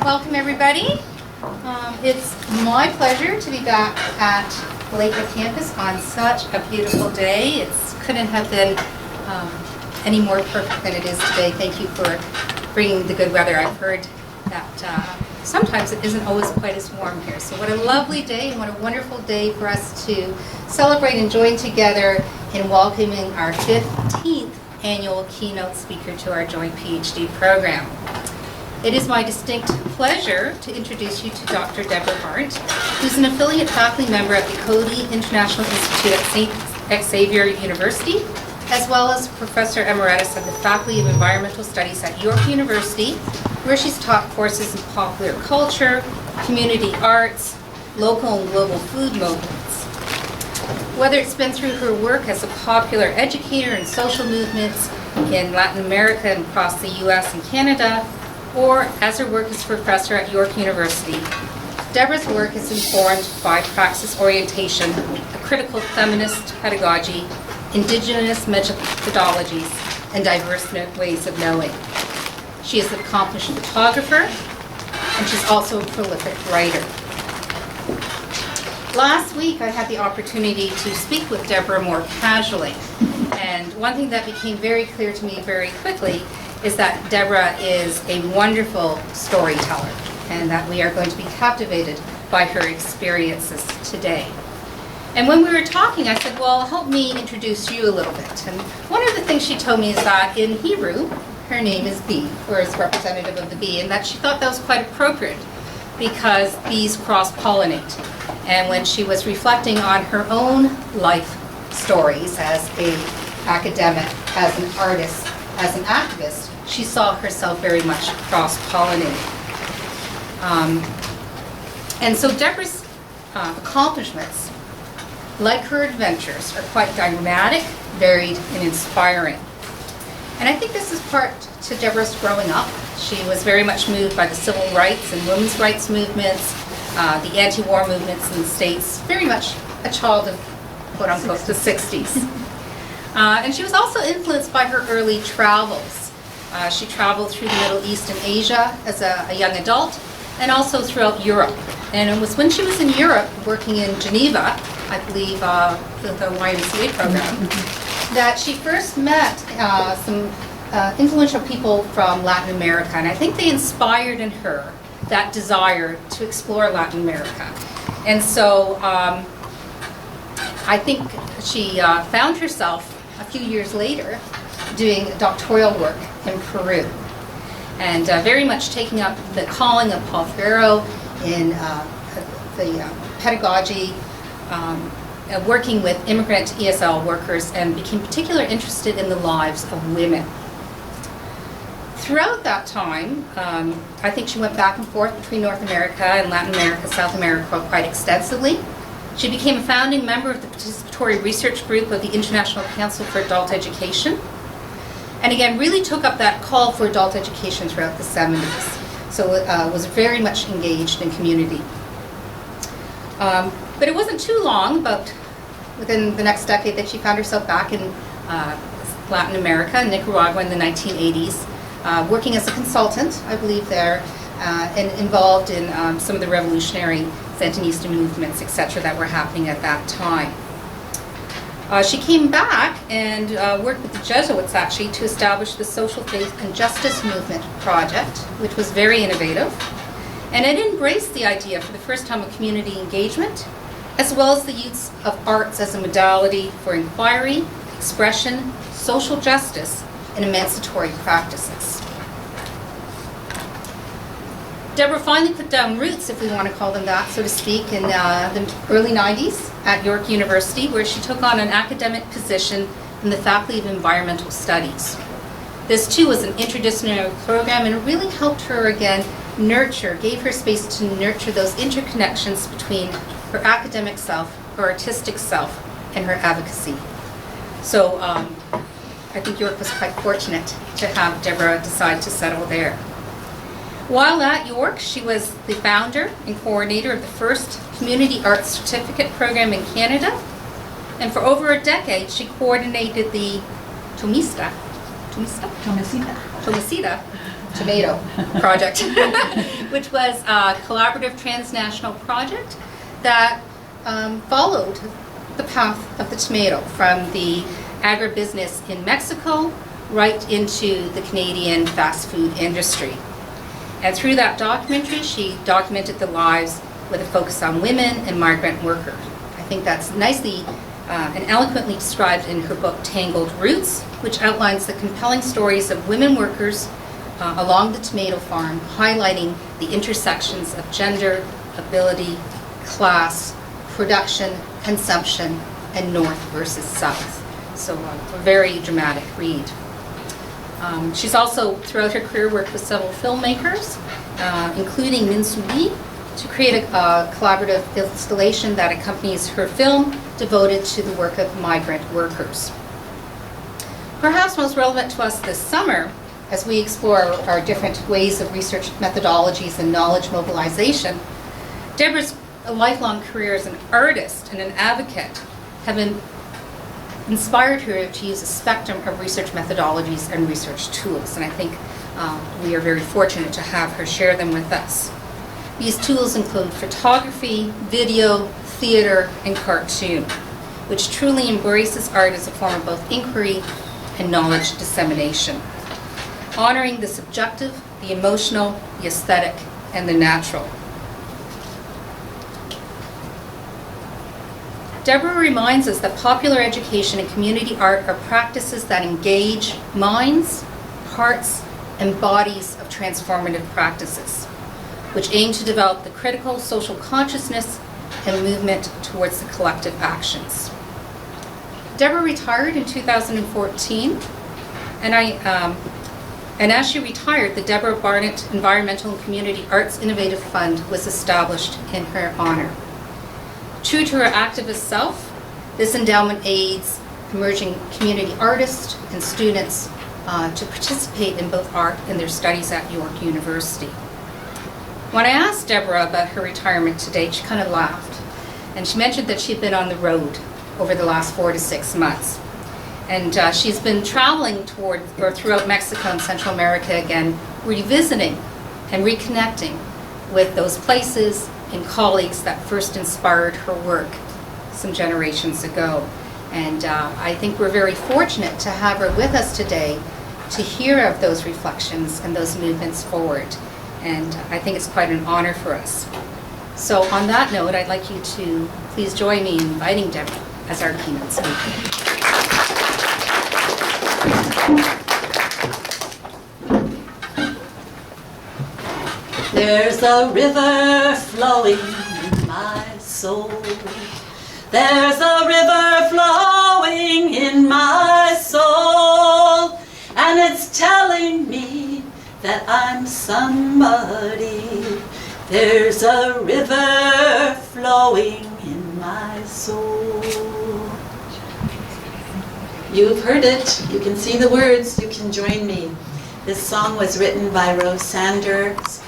Welcome, everybody. It's my pleasure to be back at Lakehead campus on such a beautiful day. It couldn't have been any more perfect than it is today. Thank you for bringing the good weather. I've heard that sometimes it isn't always quite as warm here. So what a lovely day and what a wonderful day for us to celebrate and join together in welcoming our 15th annual Keynote speaker to our joint PhD program. It is my distinct pleasure to introduce you to Dr. Deborah Barndt, who's an affiliate faculty member at the Cody International Institute at St. Xavier University, as well as Professor Emeritus of the Faculty of Environmental Studies at York University, where she's taught courses in popular culture, community arts, local and global food movements. Whether it's been through her work as a popular educator in social movements in Latin America and across the US and Canada, or as her work as professor at York University, Deborah's work is informed by praxis orientation, a critical feminist pedagogy, indigenous methodologies, and diverse ways of knowing. She is an accomplished photographer, and she's also a prolific writer. Last week, I had the opportunity to speak with Deborah more casually, and one thing that became very clear to me very quickly is that Deborah is a wonderful storyteller, and that we are going to be captivated by her experiences today. And when we were talking, I said, well, help me introduce you a little bit. And one of the things she told me is that in Hebrew, her name is bee, or is representative of the bee, and that she thought that was quite appropriate because bees cross-pollinate. And when she was reflecting on her own life stories as an academic, as an artist, as an activist, she saw herself very much cross-pollinated. And so Deborah's accomplishments, like her adventures, are quite dramatic, varied, and inspiring. And I think this is part to Deborah's growing up. She was very much moved by the civil rights and women's rights movements, the anti-war movements in the States, very much a child of, quote-unquote, the 60s. And she was also influenced by her early travels. She traveled through the Middle East and Asia as a young adult, and also throughout Europe. And it was when she was in Europe, working in Geneva, I believe the YMCA program, that she first met some influential people from Latin America. And I think they inspired in her that desire to explore Latin America. And so I think she found herself a few years later doing doctoral work in Peru, and very much taking up the calling of Paul Ferro in the pedagogy, working with immigrant ESL workers, and became particularly interested in the lives of women. Throughout that time, I think she went back and forth between North America and Latin America, South America quite extensively. She became a founding member of the Participatory Research Group of the International Council for Adult Education, and again really took up that call for adult education throughout the 70s. So was very much engaged in community. But it wasn't too long, about within the next decade, that she found herself back in Latin America, Nicaragua in the 1980s, working as a consultant, I believe there, and involved in some of the revolutionary Sandinista movements, etc., that were happening at that time. She came back and worked with the Jesuits, actually, to establish the Social Faith and Justice Movement Project, which was very innovative. And it embraced the idea for the first time of community engagement, as well as the use of arts as a modality for inquiry, expression, social justice, and emancipatory practices. Deborah finally put down roots, if we want to call them that, so to speak, in the early 90s at York University, where she took on an academic position in the Faculty of Environmental Studies. This, too, was an interdisciplinary program, and it really helped her, again, gave her space to nurture those interconnections between her academic self, her artistic self, and her advocacy. So I think York was quite fortunate to have Deborah decide to settle there. While at York, she was the founder and coordinator of the first Community Arts Certificate program in Canada, and for over a decade she coordinated the Tomista, Tomacita Tomato Project, which was a collaborative transnational project that followed the path of the tomato from the agribusiness in Mexico right into the Canadian fast food industry. And through that documentary, she documented the lives with a focus on women and migrant workers. I think that's nicely and eloquently described in her book, Tangled Roots, which outlines the compelling stories of women workers along the tomato farm, highlighting the intersections of gender, ability, class, production, consumption, and North versus South. So a very dramatic read. She's also, throughout her career, worked with several filmmakers, including Min Soo Lee, to create a collaborative installation that accompanies her film devoted to the work of migrant workers. Perhaps most relevant to us this summer, as we explore our different ways of research methodologies and knowledge mobilization, Deborah's lifelong career as an artist and an advocate have inspired her to use a spectrum of research methodologies and research tools, and I think we are very fortunate to have her share them with us. These tools include photography, video, theater, and cartoon, which truly embraces art as a form of both inquiry and knowledge dissemination, honoring the subjective, the emotional, the aesthetic, and the natural. Deborah reminds us that popular education and community art are practices that engage minds, hearts, and bodies of transformative practices, which aim to develop the critical social consciousness and movement towards the collective actions. Deborah retired in 2014, and as she retired, the Deborah Barndt Environmental and Community Arts Innovative Fund was established in her honor. True to her activist self, this endowment aids emerging community artists and students to participate in both art and their studies at York University. When I asked Deborah about her retirement today, she kind of laughed, and she mentioned that she'd been on the road over the last 4 to 6 months. And she's been traveling throughout Mexico and Central America again, revisiting and reconnecting with those places and colleagues that first inspired her work some generations ago. And I think we're very fortunate to have her with us today to hear of those reflections and those movements forward. And I think it's quite an honor for us. So on that note, I'd like you to please join me in inviting Deborah as our keynote speaker. There's a river flowing in my soul. There's a river flowing in my soul, and it's telling me that I'm somebody. There's a river flowing in my soul. You've heard it. You can see the words. You can join me. This song was written by Rose Sanders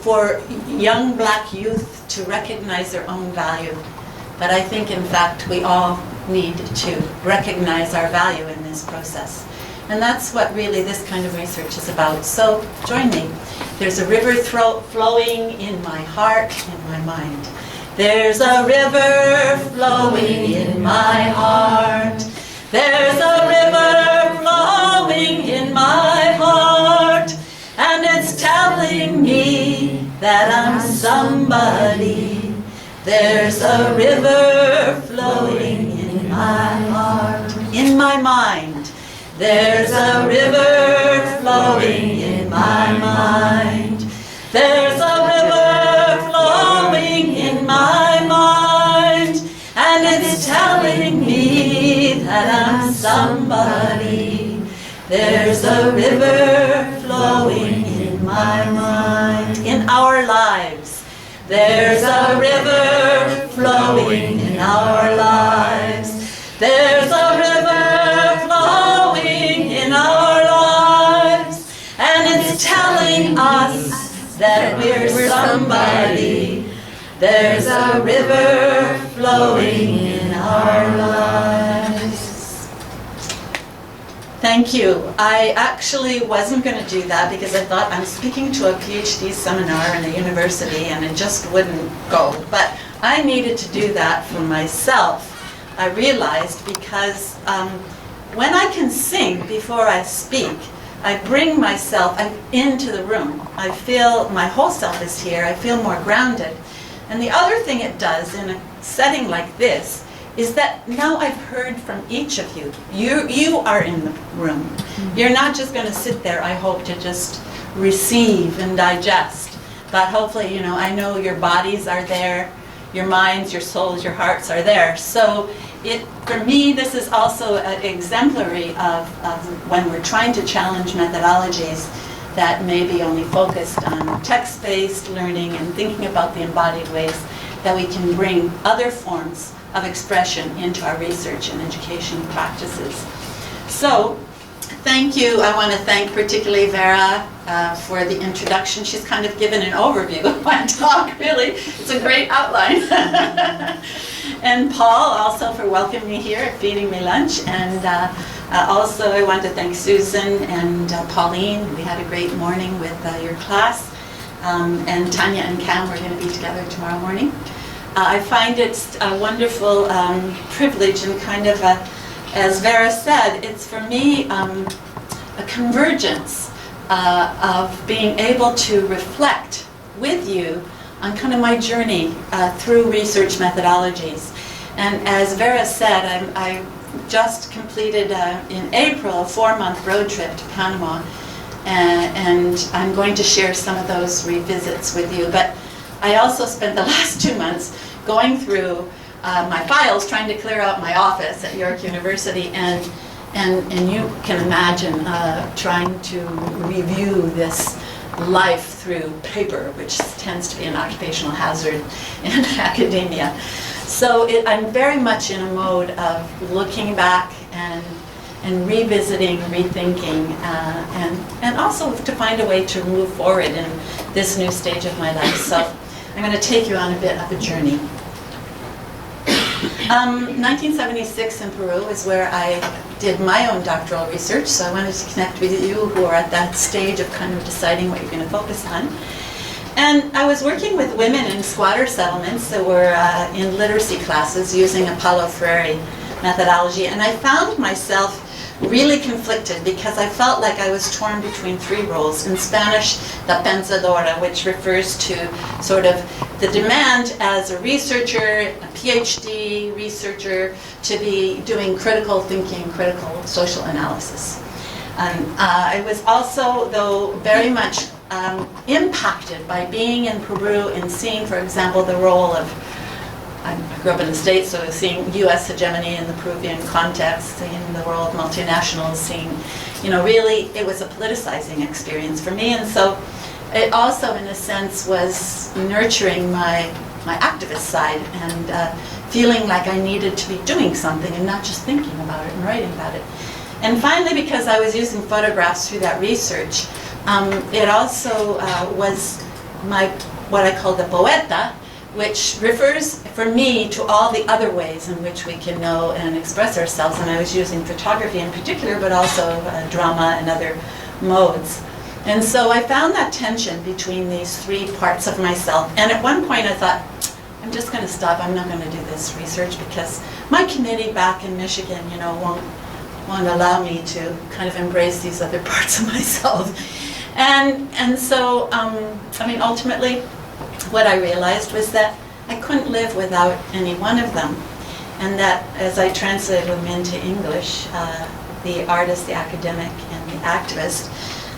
for young black youth to recognize their own value. But I think, in fact, we all need to recognize our value in this process. And that's what really this kind of research is about. So join me. There's a river flowing in my heart, in my mind. There's a river flowing in my heart. There's a river flowing in my heart. And it's telling me that I'm somebody. There's a river flowing in my heart, in my mind. There's a river flowing in my mind. There's a river flowing in my mind. And it's telling me that I'm somebody. There's a river flowing in my mind. In our lives. There's a river flowing in our lives. There's a river flowing in our lives. And it's telling us that we're somebody. There's a river flowing in our lives. Thank you. I actually wasn't going to do that because I thought I'm speaking to a PhD seminar in a university and it just wouldn't go. But I needed to do that for myself, I realized, because when I can sing before I speak, I bring myself into the room. I feel my whole self is here. I feel more grounded. And the other thing it does in a setting like this is that now I've heard from each of you. You are in the room. You're not just going to sit there, I hope, to just receive and digest. But hopefully, I know your bodies are there, your minds, your souls, your hearts are there. So for me, this is also exemplary of when we're trying to challenge methodologies that may be only focused on text-based learning and thinking about the embodied ways that we can bring other forms of expression into our research and education practices. So, thank you. I want to thank particularly Vera for the introduction. She's kind of given an overview of my talk, really. It's a great outline. And Paul also for welcoming me here, feeding me lunch. And also I want to thank Susan and Pauline. We had a great morning with your class. And Tanya and Cam, we're going to be together tomorrow morning. I find it a wonderful privilege and kind of as Vera said, it's for me a convergence of being able to reflect with you on kind of my journey through research methodologies. And as Vera said, I just completed in April a 4-month road trip to Panama, and I'm going to share some of those revisits with you. But I also spent the last 2 months going through my files, trying to clear out my office at York University, and you can imagine trying to review this life through paper, which tends to be an occupational hazard in academia. So I'm very much in a mode of looking back and revisiting, rethinking, and also to find a way to move forward in this new stage of my life. So I'm going to take you on a bit of a journey. 1976 in Peru is where I did my own doctoral research, so I wanted to connect with you who are at that stage of kind of deciding what you're going to focus on. And I was working with women in squatter settlements that were in literacy classes using a Paulo Freire methodology, and I found myself really conflicted because I felt like I was torn between 3 roles. In Spanish, la pensadora, which refers to sort of the demand as a researcher, a PhD researcher, to be doing critical thinking, critical social analysis. I was also, though, very much impacted by being in Peru and seeing, for example, the role of I grew up in the States, so seeing U.S. hegemony in the Peruvian context, seeing the role of multinationals, seeing, really it was a politicizing experience for me. And so it also, in a sense, was nurturing my activist side and feeling like I needed to be doing something and not just thinking about it and writing about it. And finally, because I was using photographs through that research, it also was what I call the poeta, which refers, for me, to all the other ways in which we can know and express ourselves. And I was using photography in particular, but also drama and other modes. And so I found that tension between these 3 parts of myself. And at one point I thought, I'm just going to stop. I'm not going to do this research because my committee back in Michigan, won't allow me to kind of embrace these other parts of myself. And so, ultimately, what I realized was that I couldn't live without any one of them. And that as I translated them into English, the artist, the academic, and the activist,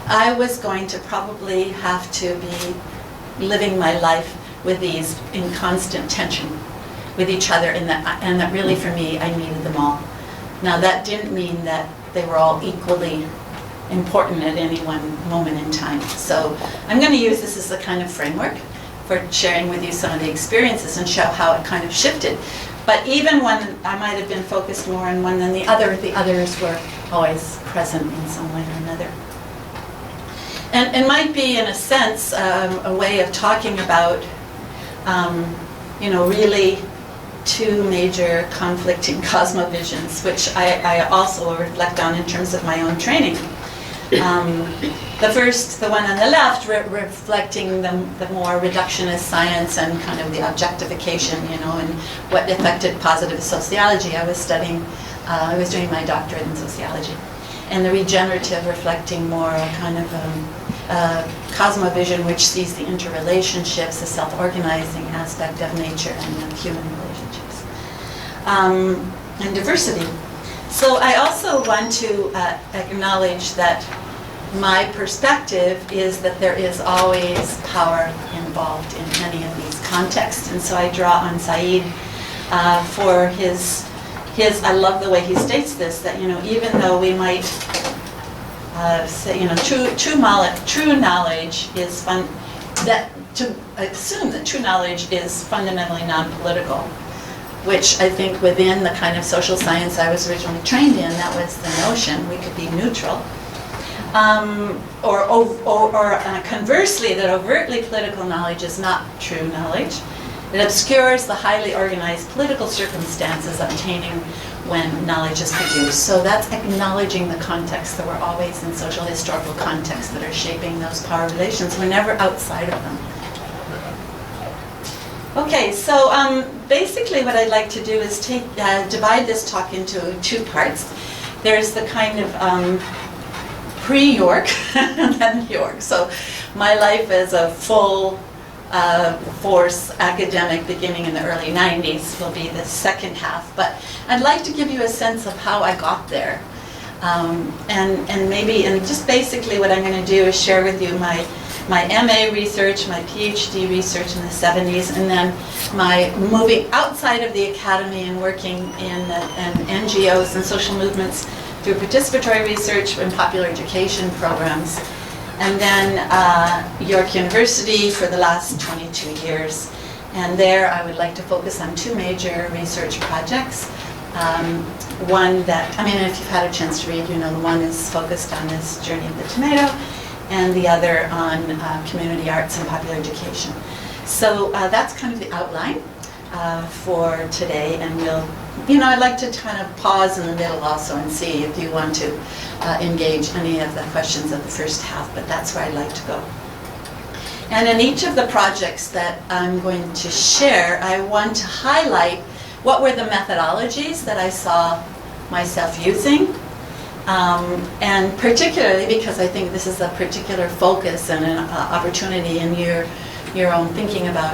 I was going to probably have to be living my life with these in constant tension with each other, and that really for me, I needed them all. Now that didn't mean that they were all equally important at any one moment in time. So I'm going to use this as a kind of framework for sharing with you some of the experiences and show how it kind of shifted. But even when I might have been focused more on one than the others were always present in some way or another. And it might be, in a sense, a way of talking about, really two major conflicting cosmovisions, which I also reflect on in terms of my own training. The first, the one on the left, reflecting the more reductionist science and kind of the objectification, and what affected positive sociology. I was doing my doctorate in sociology. And the regenerative reflecting more kind of cosmovision, which sees the interrelationships, the self-organizing aspect of nature and of human relationships. And diversity. So I also want to acknowledge that my perspective is that there is always power involved in any of these contexts. And so I draw on Said for his, I love the way he states this, that, even though we might say, true knowledge is to assume that true knowledge is fundamentally non-political, which I think within the kind of social science I was originally trained in, that was the notion we could be neutral. Or conversely, that overtly political knowledge is not true knowledge. It obscures the highly organized political circumstances obtaining when knowledge is produced. So that's acknowledging the context that we're always in social historical contexts that are shaping those power relations. We're never outside of them. Okay, so basically what I'd like to do is divide this talk into two parts. There's the kind of pre-York and then York. So my life as a full force academic beginning in the early 90s will be the second half. But I'd like to give you a sense of how I got there. And just basically what I'm going to do is share with you my MA research, my PhD research in the 70s, and then my moving outside of the academy and working in NGOs and social movements through participatory research and popular education programs. And then York University for the last 22 years. And there I would like to focus on two major research projects. One that, if you've had a chance to read, the one is focused on this journey of the tomato, and the other on community arts and popular education. So that's kind of the outline for today, and I'd like to kind of pause in the middle also and see if you want to engage any of the questions of the first half, but that's where I'd like to go. And in each of the projects that I'm going to share, I want to highlight what were the methodologies that I saw myself using, and particularly because I think this is a particular focus and an opportunity in your own thinking about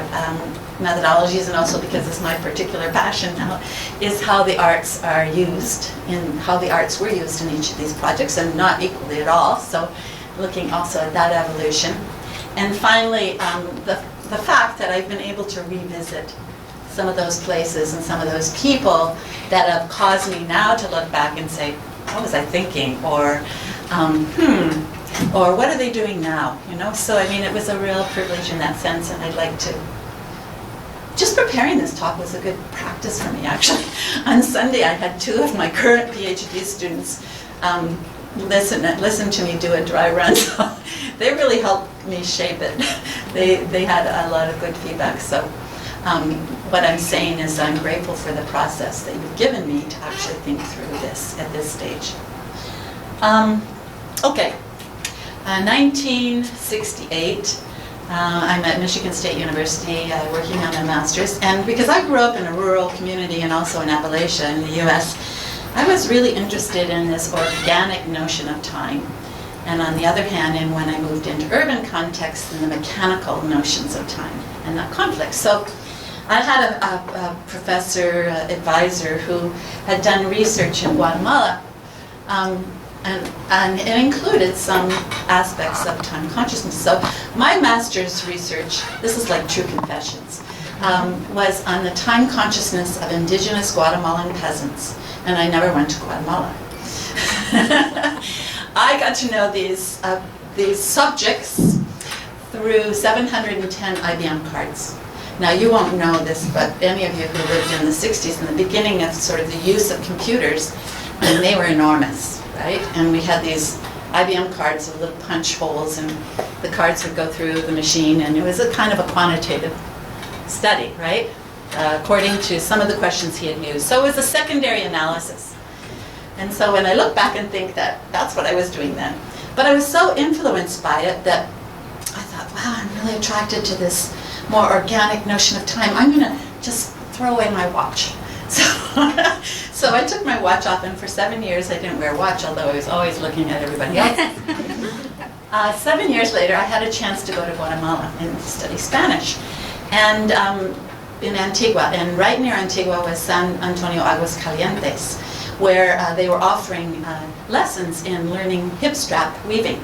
methodologies, and also because it's my particular passion now, is how the arts are used, and how the arts were used in each of these projects, and not equally at all, so looking also at that evolution. And finally, the fact that I've been able to revisit some of those places and some of those people that have caused me now to look back and say, what was I thinking? Or what are they doing now? So it was a real privilege in that sense, and I'd like to. Just preparing this talk was a good practice for me, actually. On Sunday, I had two of my current PhD students listen to me do a dry run. So they really helped me shape it. They had a lot of good feedback. So what I'm saying is I'm grateful for the process that you've given me to actually think through this at this stage. Okay, 1968. I'm at Michigan State University working on a master's, and because I grew up in a rural community and also in Appalachia in the US, I was really interested in this organic notion of time, and on the other hand, and when I moved into urban contexts, in the mechanical notions of time and that conflict. So I had a professor, advisor, who had done research in Guatemala, and it included some aspects of time consciousness. So my master's research, this is like true confessions, was on the time consciousness of indigenous Guatemalan peasants, and I never went to Guatemala. I got to know these subjects through 710 IBM cards. Now you won't know this, but any of you who lived in the 60s, in the beginning of sort of the use of computers, and they were enormous, right? And we had these IBM cards with little punch holes, and the cards would go through the machine, and it was a kind of a quantitative study, right? according to some of the questions he had used. So it was a secondary analysis. And so when I look back and think that that's what I was doing then. But I was so influenced by it that I thought, wow, I'm really attracted to this more organic notion of time. I'm going to just throw away my watch. So I took my watch off, and for 7 years I didn't wear a watch, although I was always looking at everybody else. 7 years later, I had a chance to go to Guatemala and study Spanish. And in Antigua, and right near Antigua was San Antonio Aguascalientes, where they were offering lessons in learning hip strap weaving.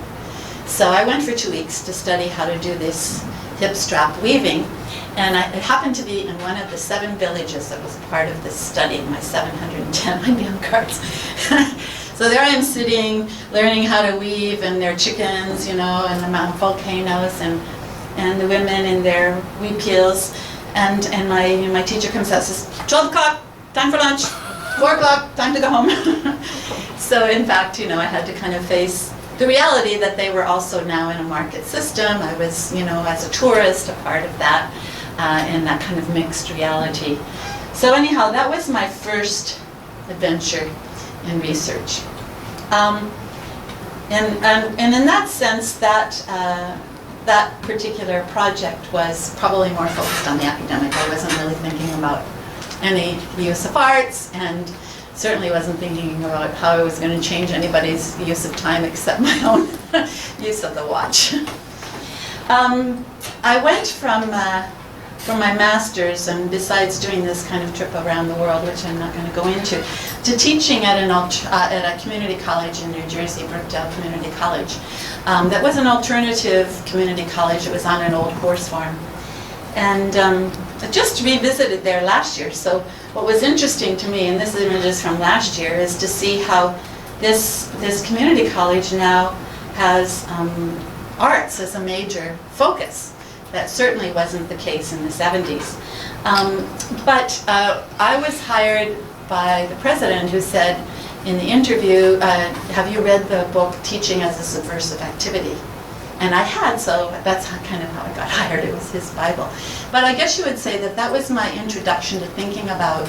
So I went for 2 weeks to study how to do this hip strap weaving. And it happened to be in one of the 7 villages that was part of this study, my 710 IBM cards. So there I am sitting, learning how to weave, and their chickens, you know, and the mountain volcanoes, and the women in their weave heels. And my teacher comes out and says, 12 o'clock, time for lunch. 4 o'clock, time to go home. So in fact, you know, I had to kind of face the reality that they were also now in a market system. I was, you know, as a tourist, a part of that, in that kind of mixed reality. So anyhow, that was my first adventure in research. And in that sense, that particular project was probably more focused on the academic. I wasn't really thinking about any use of arts, and certainly wasn't thinking about how I was going to change anybody's use of time except my own use of the watch. I went from my master's, and besides doing this kind of trip around the world, which I'm not going to go into, to teaching at a community college in New Jersey, Brookdale Community College. That was an alternative community college. It was on an old horse farm. And I just revisited there last year. So what was interesting to me, and this image is from last year, is to see how this community college now has arts as a major focus. That certainly wasn't the case in the 70s. But I was hired by the president, who said in the interview, have you read the book Teaching as a Subversive Activity? And I had, so that's kind of how I got hired. It was his Bible. But I guess you would say that that was my introduction to thinking about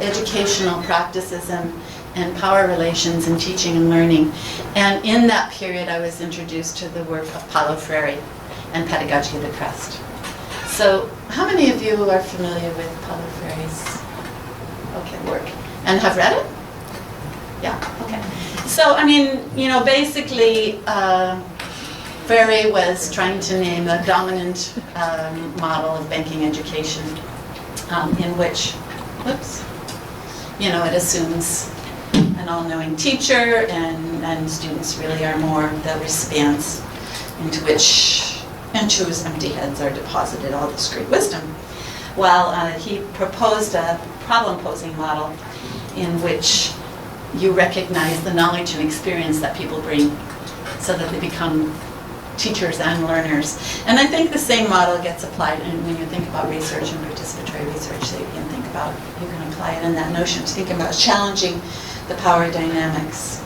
educational practices and power relations in teaching and learning. And in that period, I was introduced to the work of Paulo Freire and Pedagogy of the Crest. So how many of you are familiar with Paulo Freire's work and have read it? Yeah, okay. So, I mean, you know, basically, Freire was trying to name a dominant model of banking education in which, you know, it assumes an all-knowing teacher, and students really are more the recipients into whose empty heads are deposited all this great wisdom. While he proposed a problem-posing model in which you recognize the knowledge and experience that people bring so that they become teachers and learners. And I think the same model gets applied when you think about research and participatory research, that you can apply it in that notion to think about challenging the power dynamics.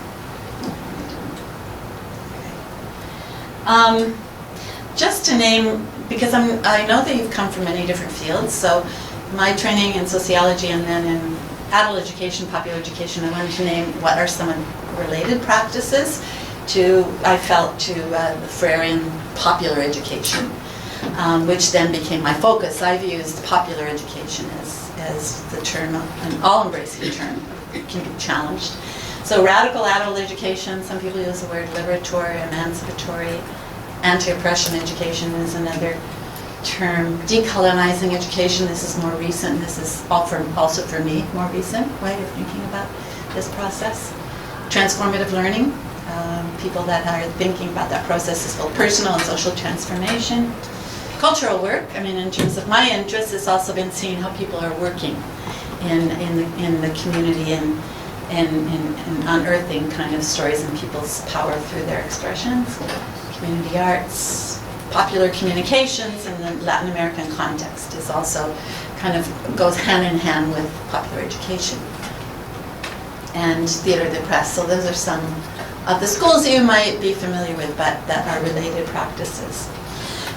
Just to name, because I know that you've come from many different fields, so my training in sociology and then in adult education, popular education, I wanted to name what are some related practices I felt to the Freirean popular education, which then became my focus. I've used popular education as the term, an all-embracing term, can be challenged. So radical adult education, some people use the word liberatory, emancipatory. Anti-oppression education is another term. Decolonizing education, this is more recent. This is also for me, more recent way of thinking about this process. Transformative learning, people that are thinking about that process is both personal and social transformation. Cultural work, I mean, in terms of my interest, it's also been seeing how people are working in the community and unearthing kind of stories and people's power through their expressions. Community arts, popular communications in the Latin American context is also kind of goes hand in hand with popular education. And theater of the press. So those are some of the schools that you might be familiar with, but that are related practices.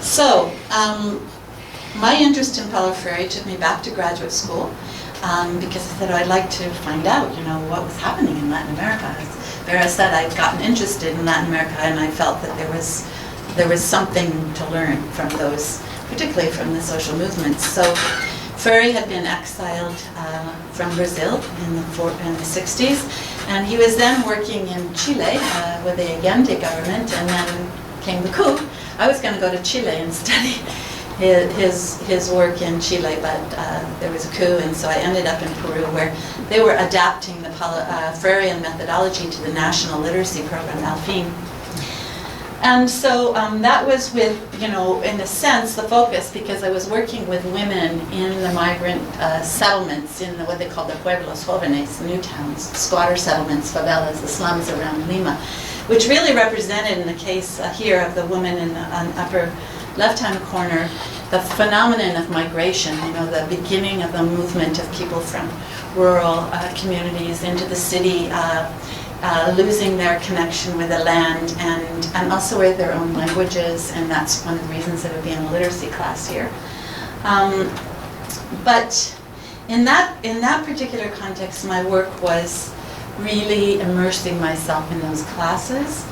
So my interest in Paulo Freire took me back to graduate school because I said I'd like to find out, what was happening in Latin America. As Vera said, I'd gotten interested in Latin America, and I felt that there was something to learn from those, particularly from the social movements. So Freire had been exiled from Brazil in the 60s, and he was then working in Chile with the Allende government, and then came the coup. I was going to go to Chile and study his work in Chile, but there was a coup, and so I ended up in Peru, where they were adapting the Freirean methodology to the national literacy program, Alfin. And so that was with, in a sense, the focus, because I was working with women in the migrant settlements, in what they call the pueblos jóvenes, new towns, squatter settlements, favelas, the slums around Lima, which really represented, in the case here of the woman in the upper left-hand corner, the phenomenon of migration, the beginning of the movement of people from rural communities into the city, losing their connection with the land and also with their own languages, and that's one of the reasons it would be in a literacy class here. But in that particular context, my work was really immersing myself in those classes.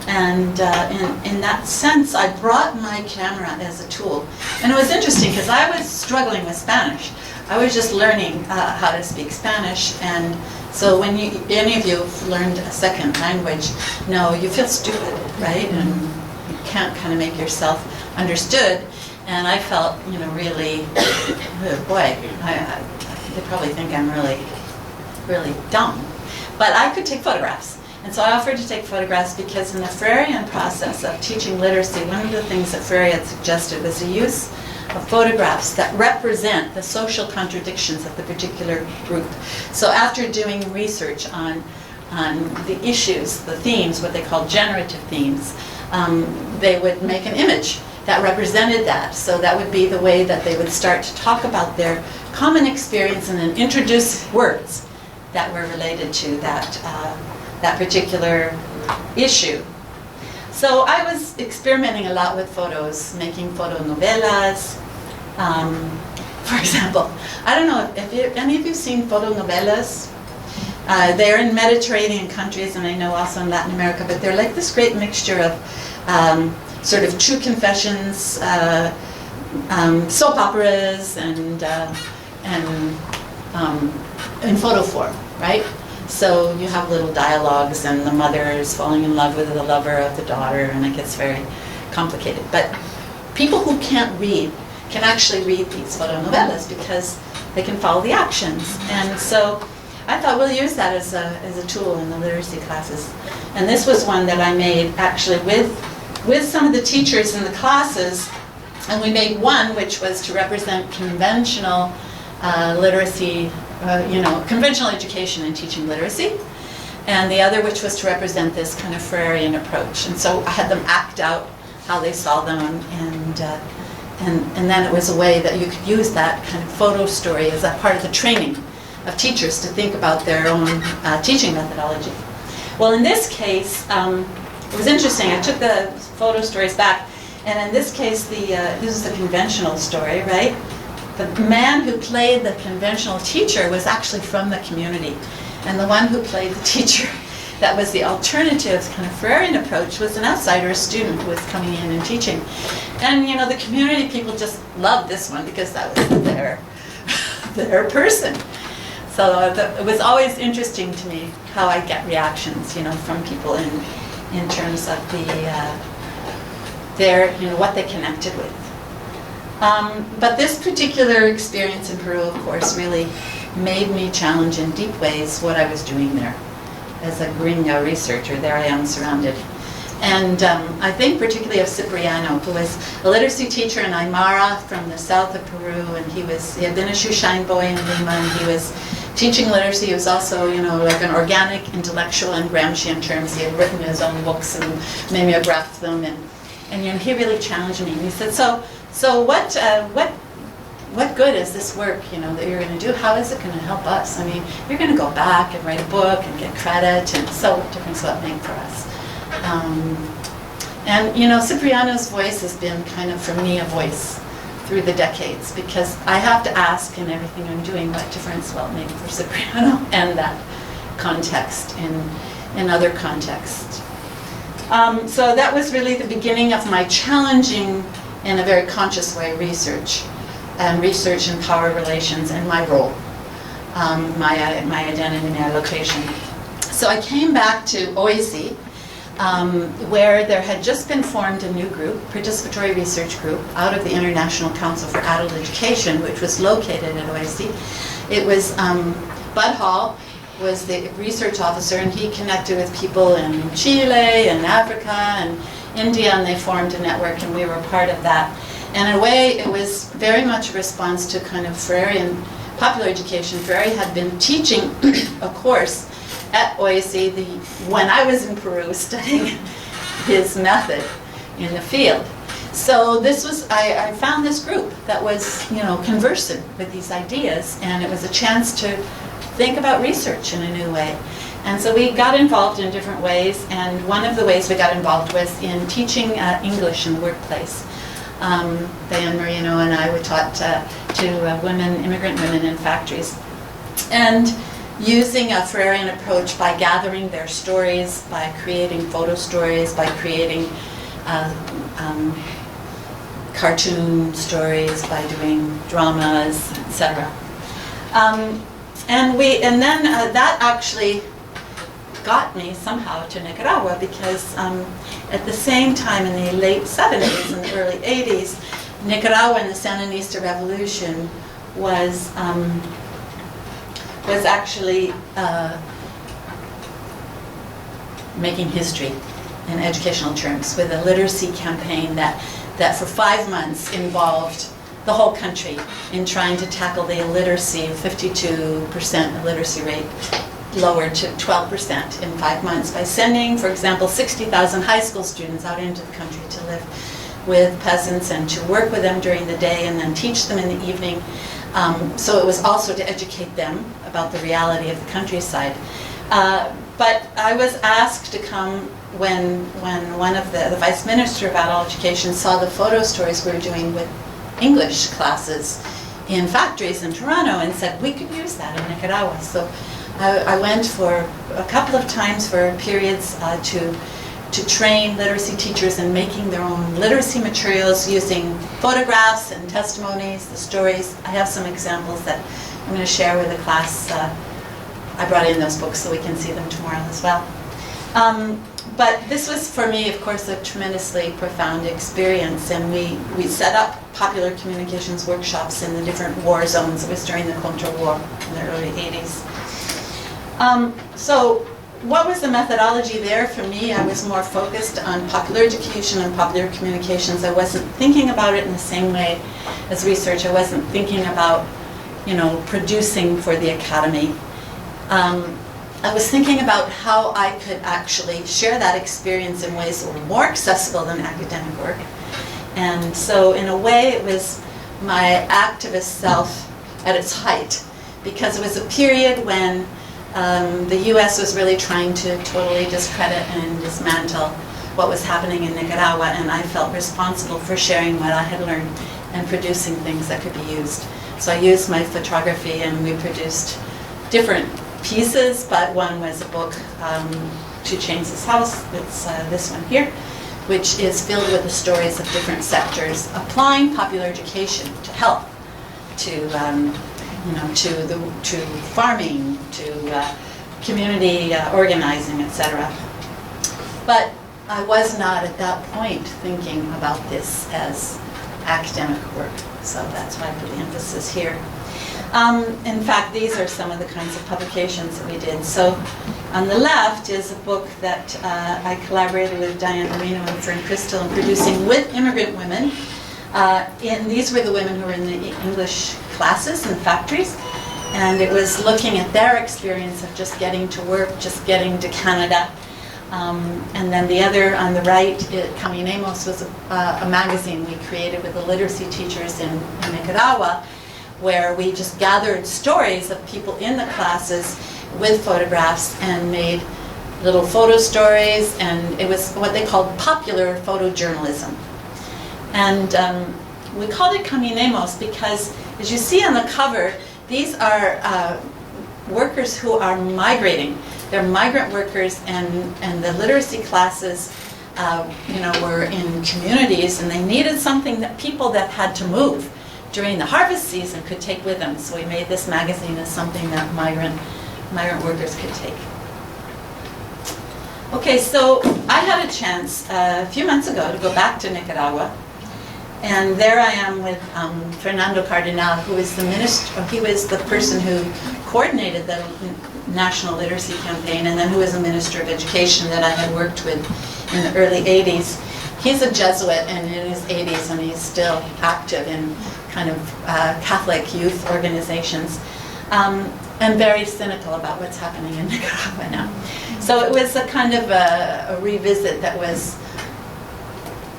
And in that sense, I brought my camera as a tool. And it was interesting because I was struggling with Spanish. I was just learning how to speak Spanish. And so when any of you have learned a second language, you feel stupid, right? And you can't kind of make yourself understood. And I felt, really, oh boy, they probably think I'm really, really dumb. But I could take photographs. And so I offered to take photographs because in the Freirean process of teaching literacy, one of the things that Freire had suggested was the use of photographs that represent the social contradictions of the particular group. So after doing research on the issues, the themes, what they call generative themes, they would make an image that represented that. So that would be the way that they would start to talk about their common experience and then introduce words that were related to that particular issue. So I was experimenting a lot with photos, making fotonovelas. For example, I don't know if any of you have seen fotonovelas. They're in Mediterranean countries, and I know also in Latin America, but they're like this great mixture of sort of true confessions, soap operas, and in photo form, right? So you have little dialogues, and the mother is falling in love with the lover of the daughter, and it gets very complicated. But people who can't read can actually read these fotonovelas because they can follow the actions. And so I thought we'll use that as a tool in the literacy classes. And this was one that I made actually with some of the teachers in the classes. And we made one which was to represent conventional literacy, conventional education and teaching literacy, and the other which was to represent this kind of Freirean approach. And so I had them act out how they saw them, and then it was a way that you could use that kind of photo story as a part of the training of teachers to think about their own teaching methodology. Well, in this case, it was interesting. I took the photo stories back, and in this case, this is the conventional story, right? The man who played the conventional teacher was actually from the community. And the one who played the teacher that was the alternative kind of Freirean approach was an outsider, a student who was coming in and teaching. And the community people just loved this one because that was their person. So it was always interesting to me how I get reactions, from people in terms of what they connected with. But this particular experience in Peru, of course, really made me challenge in deep ways what I was doing there. As a gringo researcher, there I am surrounded. And I think particularly of Cipriano, who was a literacy teacher in Aymara from the south of Peru, and he had been a shoeshine boy in Lima, and he was teaching literacy. He was also, like an organic intellectual in Gramscian terms. He had written his own books and mimeographed them, and he really challenged me. And he said, So what good is this work, that you're going to do? How is it going to help us? I mean, you're going to go back and write a book and get credit, and so what difference will that make for us? And Cipriano's voice has been kind of, for me, a voice through the decades, because I have to ask in everything I'm doing what difference will it make for Cipriano and that context in other contexts. So that was really the beginning of my challenging, in a very conscious way, research and power relations and my role, my identity, my location. So I came back to OAC, where there had just been formed a new group, Participatory Research Group, out of the International Council for Adult Education, which was located at OAC. It was Bud Hall was the research officer, and he connected with people in Chile and Africa and India, and they formed a network, and we were part of that. And in a way, it was very much a response to kind of Freirean popular education. Freire had been teaching a course at OAC when I was in Peru studying his method in the field. So this was, I found this group that was, conversant with these ideas, and it was a chance to think about research in a new way. And so we got involved in different ways, and one of the ways we got involved was in teaching English in the workplace. Diane Marino and I were taught to women, immigrant women in factories. And using a Freirean approach by gathering their stories, by creating photo stories, by creating cartoon stories, by doing dramas, etc. And then that actually got me somehow to Nicaragua, because at the same time in the late 70s and the early 80s, Nicaragua and the Sandinista Revolution was actually making history in educational terms with a literacy campaign that for 5 months involved the whole country in trying to tackle the illiteracy, 52% illiteracy rate, lowered to 12% in 5 months by sending, for example, 60,000 high school students out into the country to live with peasants and to work with them during the day and then teach them in the evening. So it was also to educate them about the reality of the countryside. But I was asked to come when one of the Vice Minister of Adult Education saw the photo stories we were doing with English classes in factories in Toronto and said, we could use that in Nicaragua. So I went for a couple of times for periods to train literacy teachers in making their own literacy materials using photographs and testimonies, the stories. I have some examples that I'm going to share with the class. I brought in those books so we can see them tomorrow as well. But this was, for me, of course, a tremendously profound experience, and we set up popular communications workshops in the different war zones. It was during the Contra War in the early 80s. So what was the methodology there for me? I was more focused on popular education and popular communications. I wasn't thinking about it in the same way as research. I wasn't thinking about, producing for the academy. I was thinking about how I could actually share that experience in ways that were more accessible than academic work. And so in a way it was my activist self at its height, because it was a period when the US was really trying to totally discredit and dismantle what was happening in Nicaragua, and I felt responsible for sharing what I had learned and producing things that could be used. So I used my photography, and we produced different pieces, but one was a book, To Change This House. It's this one here, which is filled with the stories of different sectors applying popular education to health, to to farming, to community organizing, etc. But I was not at that point thinking about this as academic work, so that's why I put the emphasis here. In fact, these are some of the kinds of publications that we did. So on the left is a book that I collaborated with Diane Marino and Fern Crystal in producing with immigrant women. These were the women who were in the English classes in factories, and it was looking at their experience of just getting to work, just getting to Canada. And then the other on the right, Caminemos, was a magazine we created with the literacy teachers in Nicaragua, where we just gathered stories of people in the classes with photographs and made little photo stories, and it was what they called popular photojournalism. And we called it Caminemos because, as you see on the cover, these are workers who are migrating. They're migrant workers, and the literacy classes were in communities, and they needed something that people that had to move during the harvest season could take with them. So we made this magazine as something that migrant workers could take. Okay, so I had a chance a few months ago to go back to Nicaragua, and there I am with Fernando Cardenal, who is the minister. He was the person who coordinated the National Literacy Campaign, and then who was a Minister of Education that I had worked with in the early 80s. He's a Jesuit and in his 80s, and he's still active in kind of Catholic youth organizations, and very cynical about what's happening in Nicaragua now. So it was a kind of a revisit that was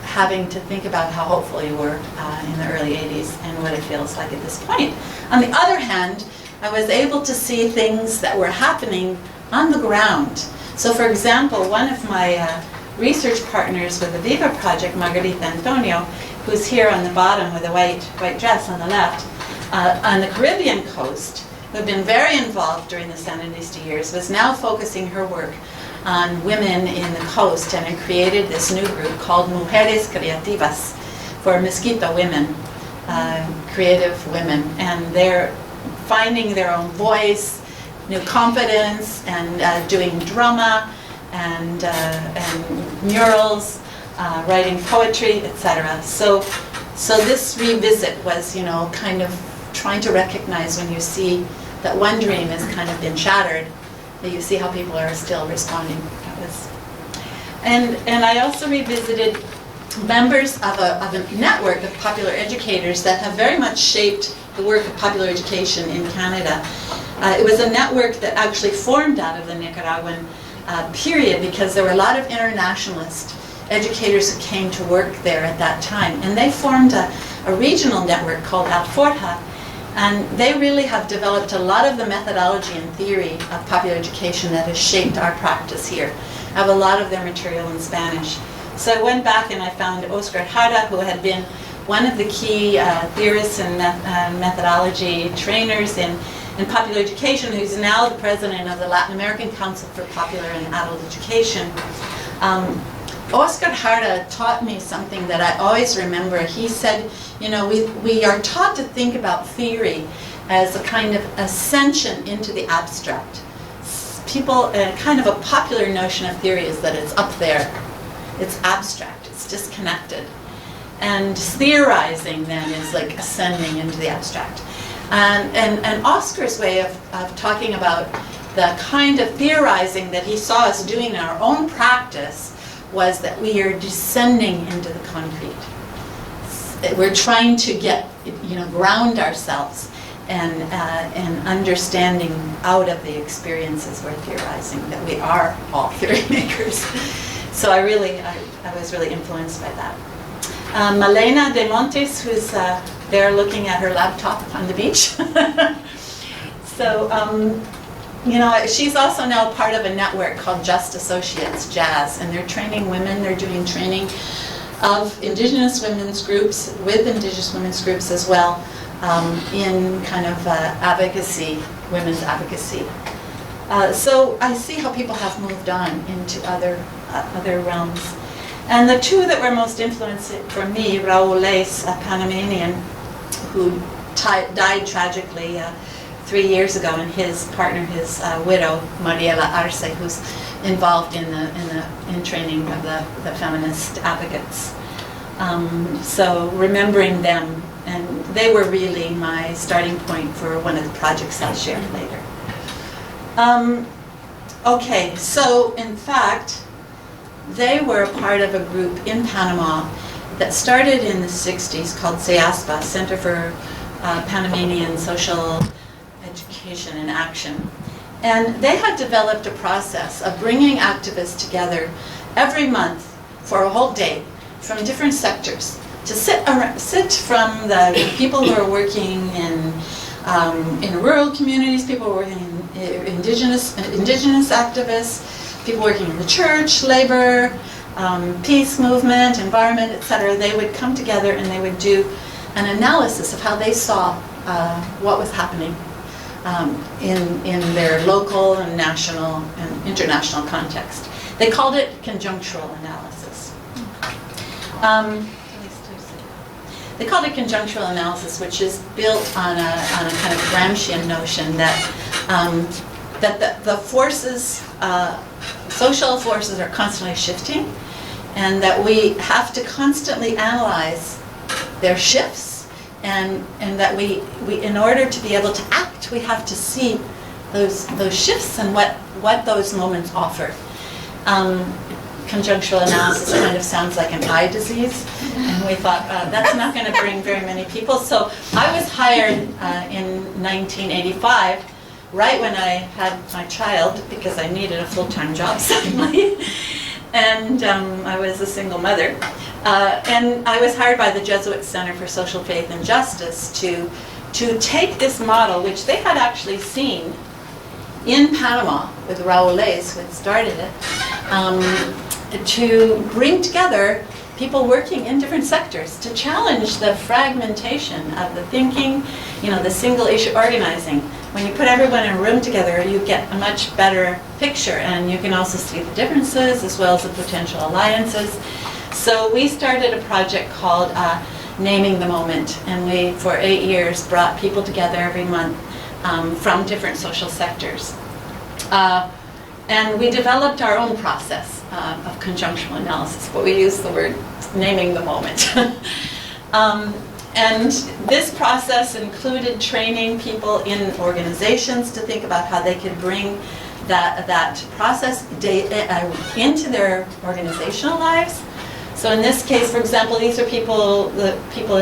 having to think about how hopeful you were in the early 80s and what it feels like at this point. On the other hand, I was able to see things that were happening on the ground. So for example, one of my research partners with the Viva project, Margarita Antonio, who's here on the bottom with a white dress on the left, on the Caribbean coast, who had been very involved during the Sandinista years, was now focusing her work on women in the coast, and had created this new group called Mujeres Creativas, for Mosquito women, creative women, and they're finding their own voice, new confidence, and doing drama and murals, writing poetry, etc. So this revisit was, kind of trying to recognize when you see that one dream has kind of been shattered, that you see how people are still responding. And I also revisited members of a network of popular educators that have very much shaped the work of popular education in Canada. It was a network that actually formed out of the Nicaraguan period, because there were a lot of internationalist educators who came to work there at that time. And they formed a regional network called Alforja, and they really have developed a lot of the methodology and theory of popular education that has shaped our practice here. I have a lot of their material in Spanish. So I went back and I found Oscar Jara, who had been one of the key theorists and methodology trainers in popular education, who's now the president of the Latin American Council for Popular and Adult Education. Oscar Jara taught me something that I always remember. He said, we are taught to think about theory as a kind of ascension into the abstract. People, kind of a popular notion of theory is that it's up there. It's abstract, it's disconnected. And theorizing then is like ascending into the abstract. And Oscar's way of talking about the kind of theorizing that he saw us doing in our own practice was that we are descending into the concrete. We're trying to get, ground ourselves and understanding out of the experiences we're theorizing, that we are all theory makers. So I was really influenced by that. Malena de Montes, who's there looking at her laptop on the beach. So, she's also now part of a network called Just Associates, Jazz, and they're training women. They're doing training of Indigenous women's groups, with Indigenous women's groups as well, in kind of advocacy, women's advocacy. So I see how people have moved on into other realms. And the two that were most influencing for me, Raul Leis, a Panamanian who died tragically 3 years ago, and his partner, his widow, Mariela Arce, who's involved in training of the feminist advocates. So remembering them, and they were really my starting point for one of the projects I'll share later. Okay, so in fact, they were a part of a group in Panama that started in the 60s called CEASPA, Center for Panamanian Social Education and Action. And they had developed a process of bringing activists together every month for a whole day from different sectors to sit from the people who are working in rural communities, people working in indigenous activists, people working in the church, labor, peace movement, environment, etc. They would come together and they would do an analysis of how they saw what was happening in their local and national and international context. They called it conjunctural analysis. They called it conjunctural analysis, which is built on a kind of Gramscian notion that the forces, social forces, are constantly shifting, and that we have to constantly analyze their shifts, and that we in order to be able to act, we have to see those shifts and what those moments offer. Conjunctural analysis kind of sounds like an eye disease, and we thought that's not going to bring very many people. So I was hired in 1985, right when I had my child, because I needed a full-time job suddenly, and I was a single mother. And I was hired by the Jesuit Center for Social Faith and Justice to take this model, which they had actually seen in Panama with Raul Leis, who had started it, to bring together people working in different sectors to challenge the fragmentation of the thinking, the single issue organizing. When you put everyone in a room together, you get a much better picture, and you can also see the differences as well as the potential alliances. So we started a project called Naming the Moment, and we, for 8 years, brought people together every month from different social sectors. And we developed our own process of conjunctural analysis, but we use the word naming the moment. And this process included training people in organizations to think about how they could bring that process into their organizational lives. So in this case, for example, these are the people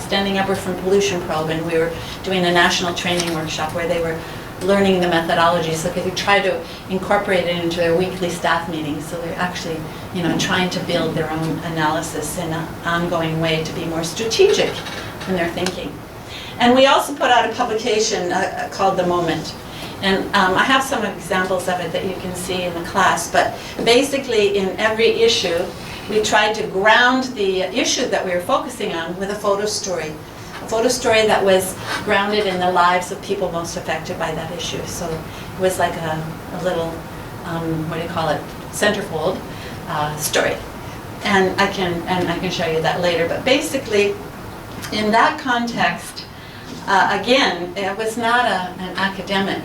standing up were from Pollution Probe, and we were doing a national training workshop where they were learning the methodology so they could try to incorporate it into their weekly staff meetings. So they're actually, trying to build their own analysis in an ongoing way to be more strategic in their thinking. And we also put out a publication called The Moment. And I have some examples of it that you can see in the class, but basically in every issue, we tried to ground the issue that we were focusing on with a photo story. A photo story that was grounded in the lives of people most affected by that issue. So it was like a little, centerfold story. And I can show you that later. But basically, in that context, again, it was not an academic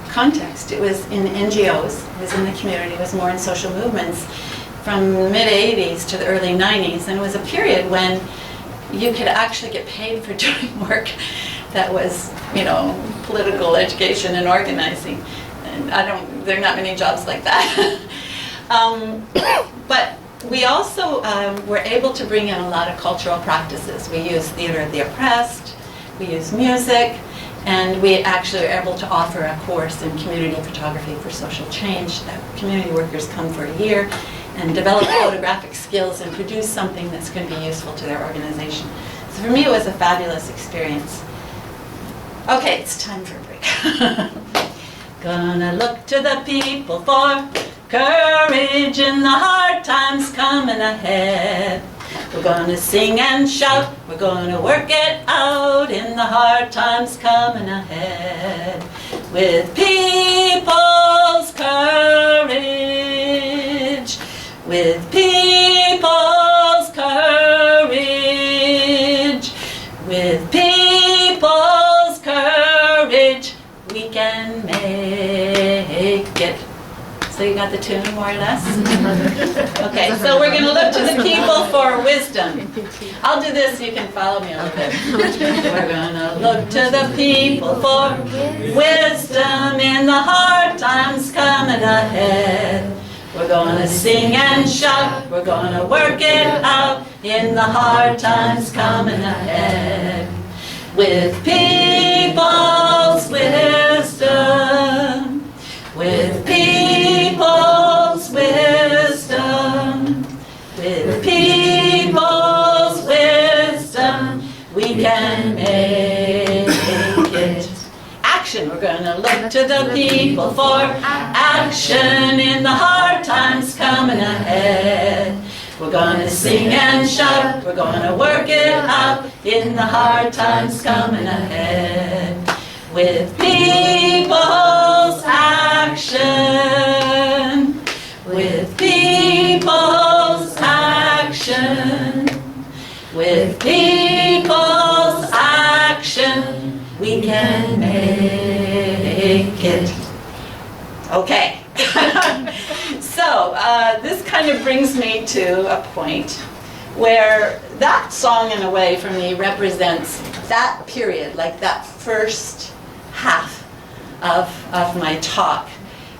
context. It was in NGOs, it was in the community, it was more in social movements from the mid-'80s to the early '90s. And it was a period when you could actually get paid for doing work that was, political education and organizing. And there are not many jobs like that. But we also were able to bring in a lot of cultural practices. We used theater of the oppressed, we used music, and we actually were able to offer a course in community photography for social change that community workers come for a year and develop photographic skills and produce something that's going to be useful to their organization. So for me, it was a fabulous experience. Okay, it's time for a break. Gonna look to the people for courage in the hard times coming ahead. We're gonna sing and shout, we're gonna work it out in the hard times coming ahead. With people's courage, with people's courage, with people's courage, we can make it. So you got the tune more or less? Okay, so we're going to look to the people for wisdom. I'll do this, you can follow me a little bit. We're going to look to the people for wisdom in the hard times coming ahead. We're going to sing and shout, we're going to work it out in the hard times coming ahead. With people's wisdom, with people's wisdom, with people's wisdom, we can make it. Action, we're going to look to the people for action in the hard times coming ahead. We're gonna sing and shout, we're gonna work it out in the hard times coming ahead. With people's action, with people's action, with people's action, we can make it. Okay. So this kind of brings me to a point where that song, in a way, for me, represents that period, like that first half of my talk,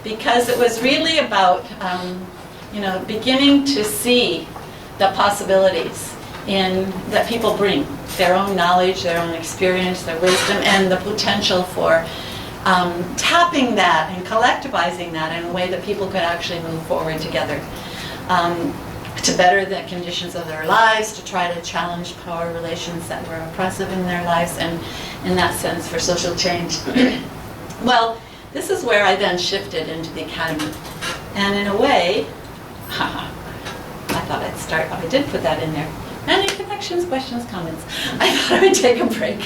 because it was really about, beginning to see the possibilities that people bring, their own knowledge, their own experience, their wisdom, and the potential for tapping that and collectivizing that in a way that people could actually move forward together to better the conditions of their lives, to try to challenge power relations that were oppressive in their lives, and in that sense for social change. Well, this is where I then shifted into the academy. And in a way, I thought I'd start, I did put that in there. Any connections, questions, comments? I thought I would take a break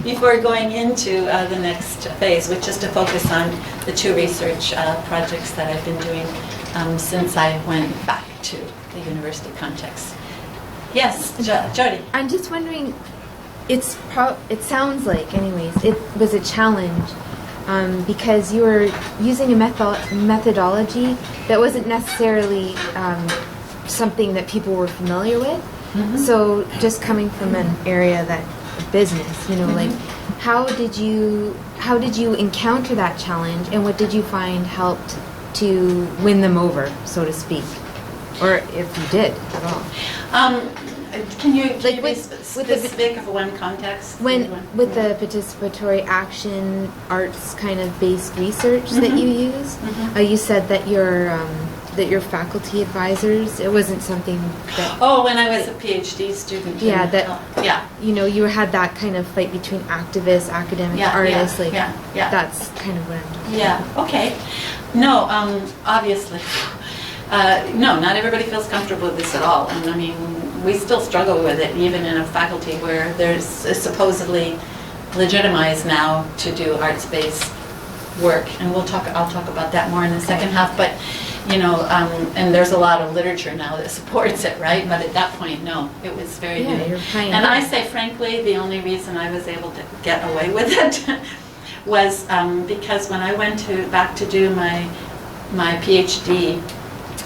before going into the next phase, which is to focus on the two research projects that I've been doing since I went back to the university context. Yes, Jody. I'm just wondering, it sounds like, anyways, it was a challenge because you were using a methodology that wasn't necessarily something that people were familiar with. Mm-hmm. So just coming from an area that business, mm-hmm. like how did you encounter that challenge, and what did you find helped to win them over, so to speak, or if you did at all? Can you be specific of one context? With the participatory action arts kind of based research mm-hmm. that you use, mm-hmm. You said that your faculty advisors, it wasn't something that... Oh, when I was a PhD student. Yeah, you had that kind of fight between activists, academic artists, that's kind of what I'm talking about. Yeah, okay. No, obviously. No, not everybody feels comfortable with this at all. And I mean, we still struggle with it, even in a faculty where there's supposedly legitimized now to do arts-based work. And I'll talk about that more in the second half. But and there's a lot of literature now that supports it, right? But at that point, no, it was very new. And I say, frankly, the only reason I was able to get away with it was because when I went back to do my PhD,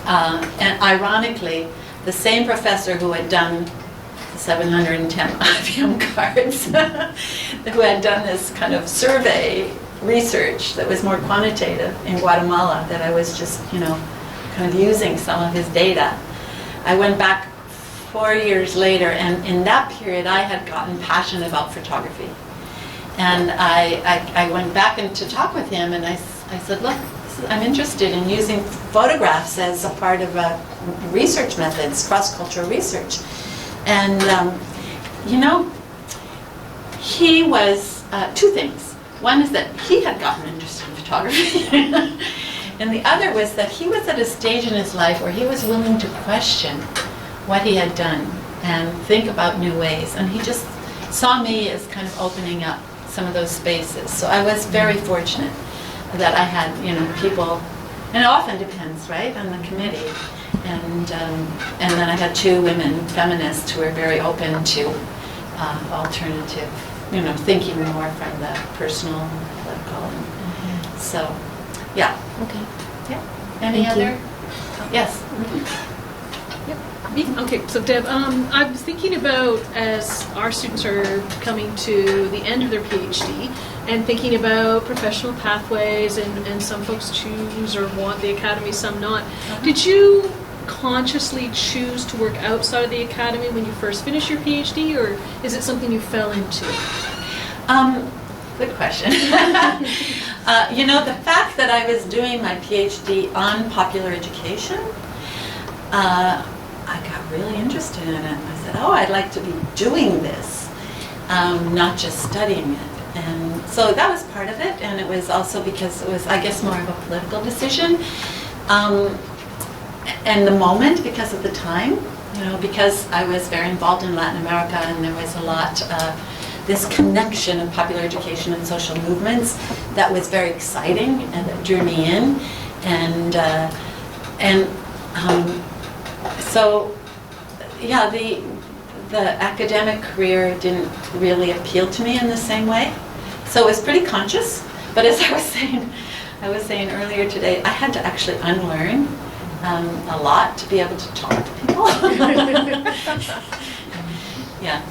and ironically, the same professor who had done the 710 IBM cards, who had done this kind of survey research that was more quantitative in Guatemala, that I was just, kind of using some of his data. I went back 4 years later, and in that period I had gotten passionate about photography. And I went back to talk with him, and I said, look, I'm interested in using photographs as a part of research methods, cross-cultural research. And, he was two things. One is that he had gotten interested in photography, and the other was that he was at a stage in his life where he was willing to question what he had done and think about new ways. And he just saw me as kind of opening up some of those spaces. So I was very fortunate that I had, people, and it often depends, right, on the committee. And then I had two women feminists who were very open to alternative, thinking more from the personal and political. Mm-hmm. So, yeah. Okay. Yeah. Any other? Yes. Mm-hmm. Yep. Okay, so Deb, I was thinking about, as our students are coming to the end of their PhD and thinking about professional pathways, and some folks choose or want the academy, some not. Uh-huh. Did you consciously choose to work outside of the academy when you first finished your PhD, or is it something you fell into? Good question. The fact that I was doing my PhD on popular education, I got really interested in it. I said, I'd like to be doing this, not just studying it. And so that was part of it, and it was also because it was, I guess, more of a political decision. And the moment, because of the time, because I was very involved in Latin America, and there was a lot this connection of popular education and social movements that was very exciting and that drew me in, so yeah, the academic career didn't really appeal to me in the same way. So it was pretty conscious, but as I was saying earlier today, I had to actually unlearn a lot to be able to talk to people. Yeah.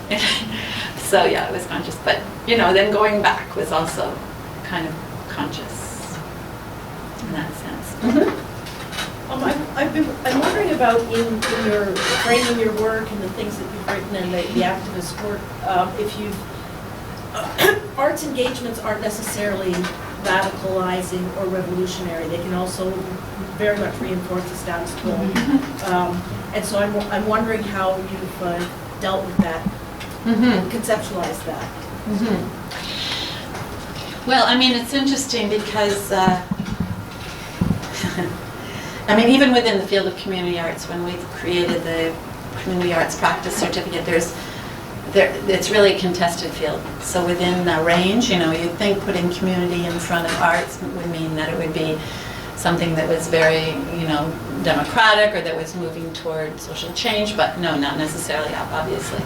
So yeah, it was conscious, but then going back was also kind of conscious in that sense. Mm-hmm. I'm wondering about in your framing your work and the things that you've written and the activist work, if you've arts engagements aren't necessarily radicalizing or revolutionary. They can also very much reinforce the status quo. And so I'm wondering how you've dealt with that, conceptualized that. Well, I mean, it's interesting because even within the field of community arts, when we've created the community arts practice certificate, it's really a contested field. So within the range, you'd think putting community in front of arts would mean that it would be something that was very, democratic or that was moving toward social change, but no, not necessarily, obviously.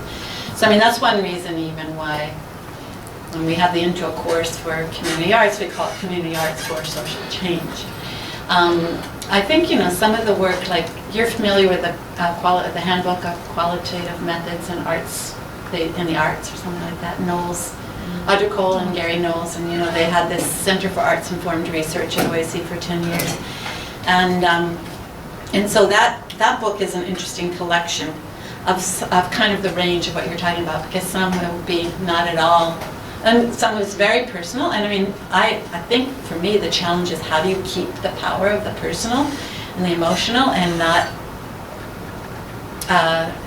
So that's one reason even why when we have the intro course for community arts, we call it community arts for social change. I think, some of the work, like you're familiar with the handbook of qualitative methods in arts, in the arts or something like that, Knowles, Audrey Cole and Gary Knowles, and they had this Center for Arts Informed Research at OAC for 10 years. And so that book is an interesting collection of kind of the range of what you're talking about, because some will be not at all, and some is very personal. And I think for me the challenge is how do you keep the power of the personal and the emotional and not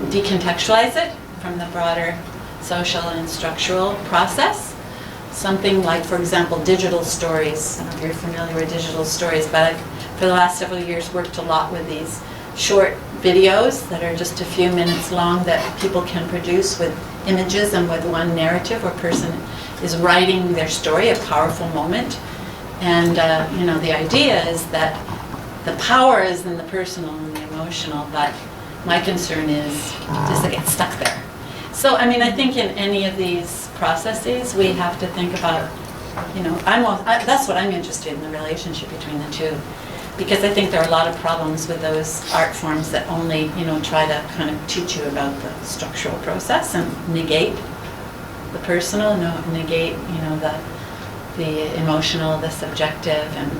decontextualize it from the broader social and structural process. Something like, for example, digital stories. I don't know if you're familiar with digital stories, but I've, for the last several years, worked a lot with these short videos that are just a few minutes long that people can produce with images and with one narrative where a person is writing their story, a powerful moment. And the idea is that the power is in the personal and the emotional, but my concern is, does it get stuck there? So, I think in any of these processes, we have to think about, that's what I'm interested in, the relationship between the two. Because I think there are a lot of problems with those art forms that only, try to kind of teach you about the structural process and negate the personal, negate, the emotional, the subjective. And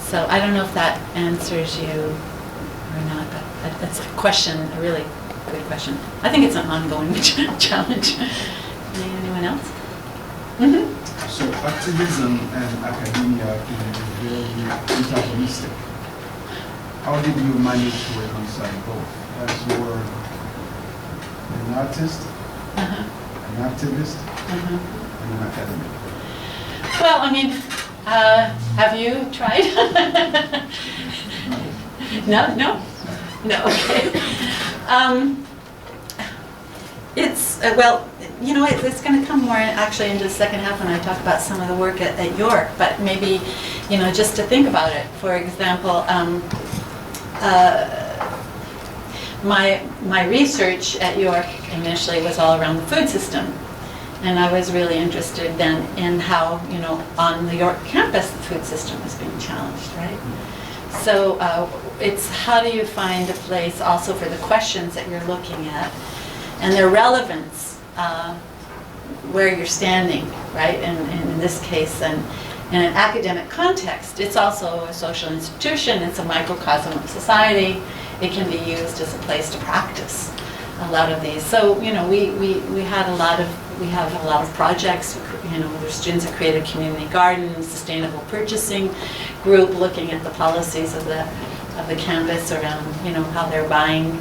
so I don't know if that answers you or not, but that's a question, a really good question. I think it's an ongoing challenge. Anyone else? Mm-hmm. So activism and academia can be very antagonistic. How did you manage to reconcile both? As you were an artist, an activist, and an academic? Well, have you tried? No? Okay. It's going to come more actually into the second half when I talk about some of the work at York, but maybe, just to think about it. For example, my research at York initially was all around the food system. And I was really interested then in how, on the York campus, the food system was being challenged, right? So it's how do you find a place also for the questions that you're looking at and their relevance where you're standing, right? And in this case, and in an academic context, it's also a social institution, it's a microcosm of society. It can be used as a place to practice a lot of these. So, we have a lot of projects. There's students that created a community garden, sustainable purchasing group looking at the policies of the campus around, how they're buying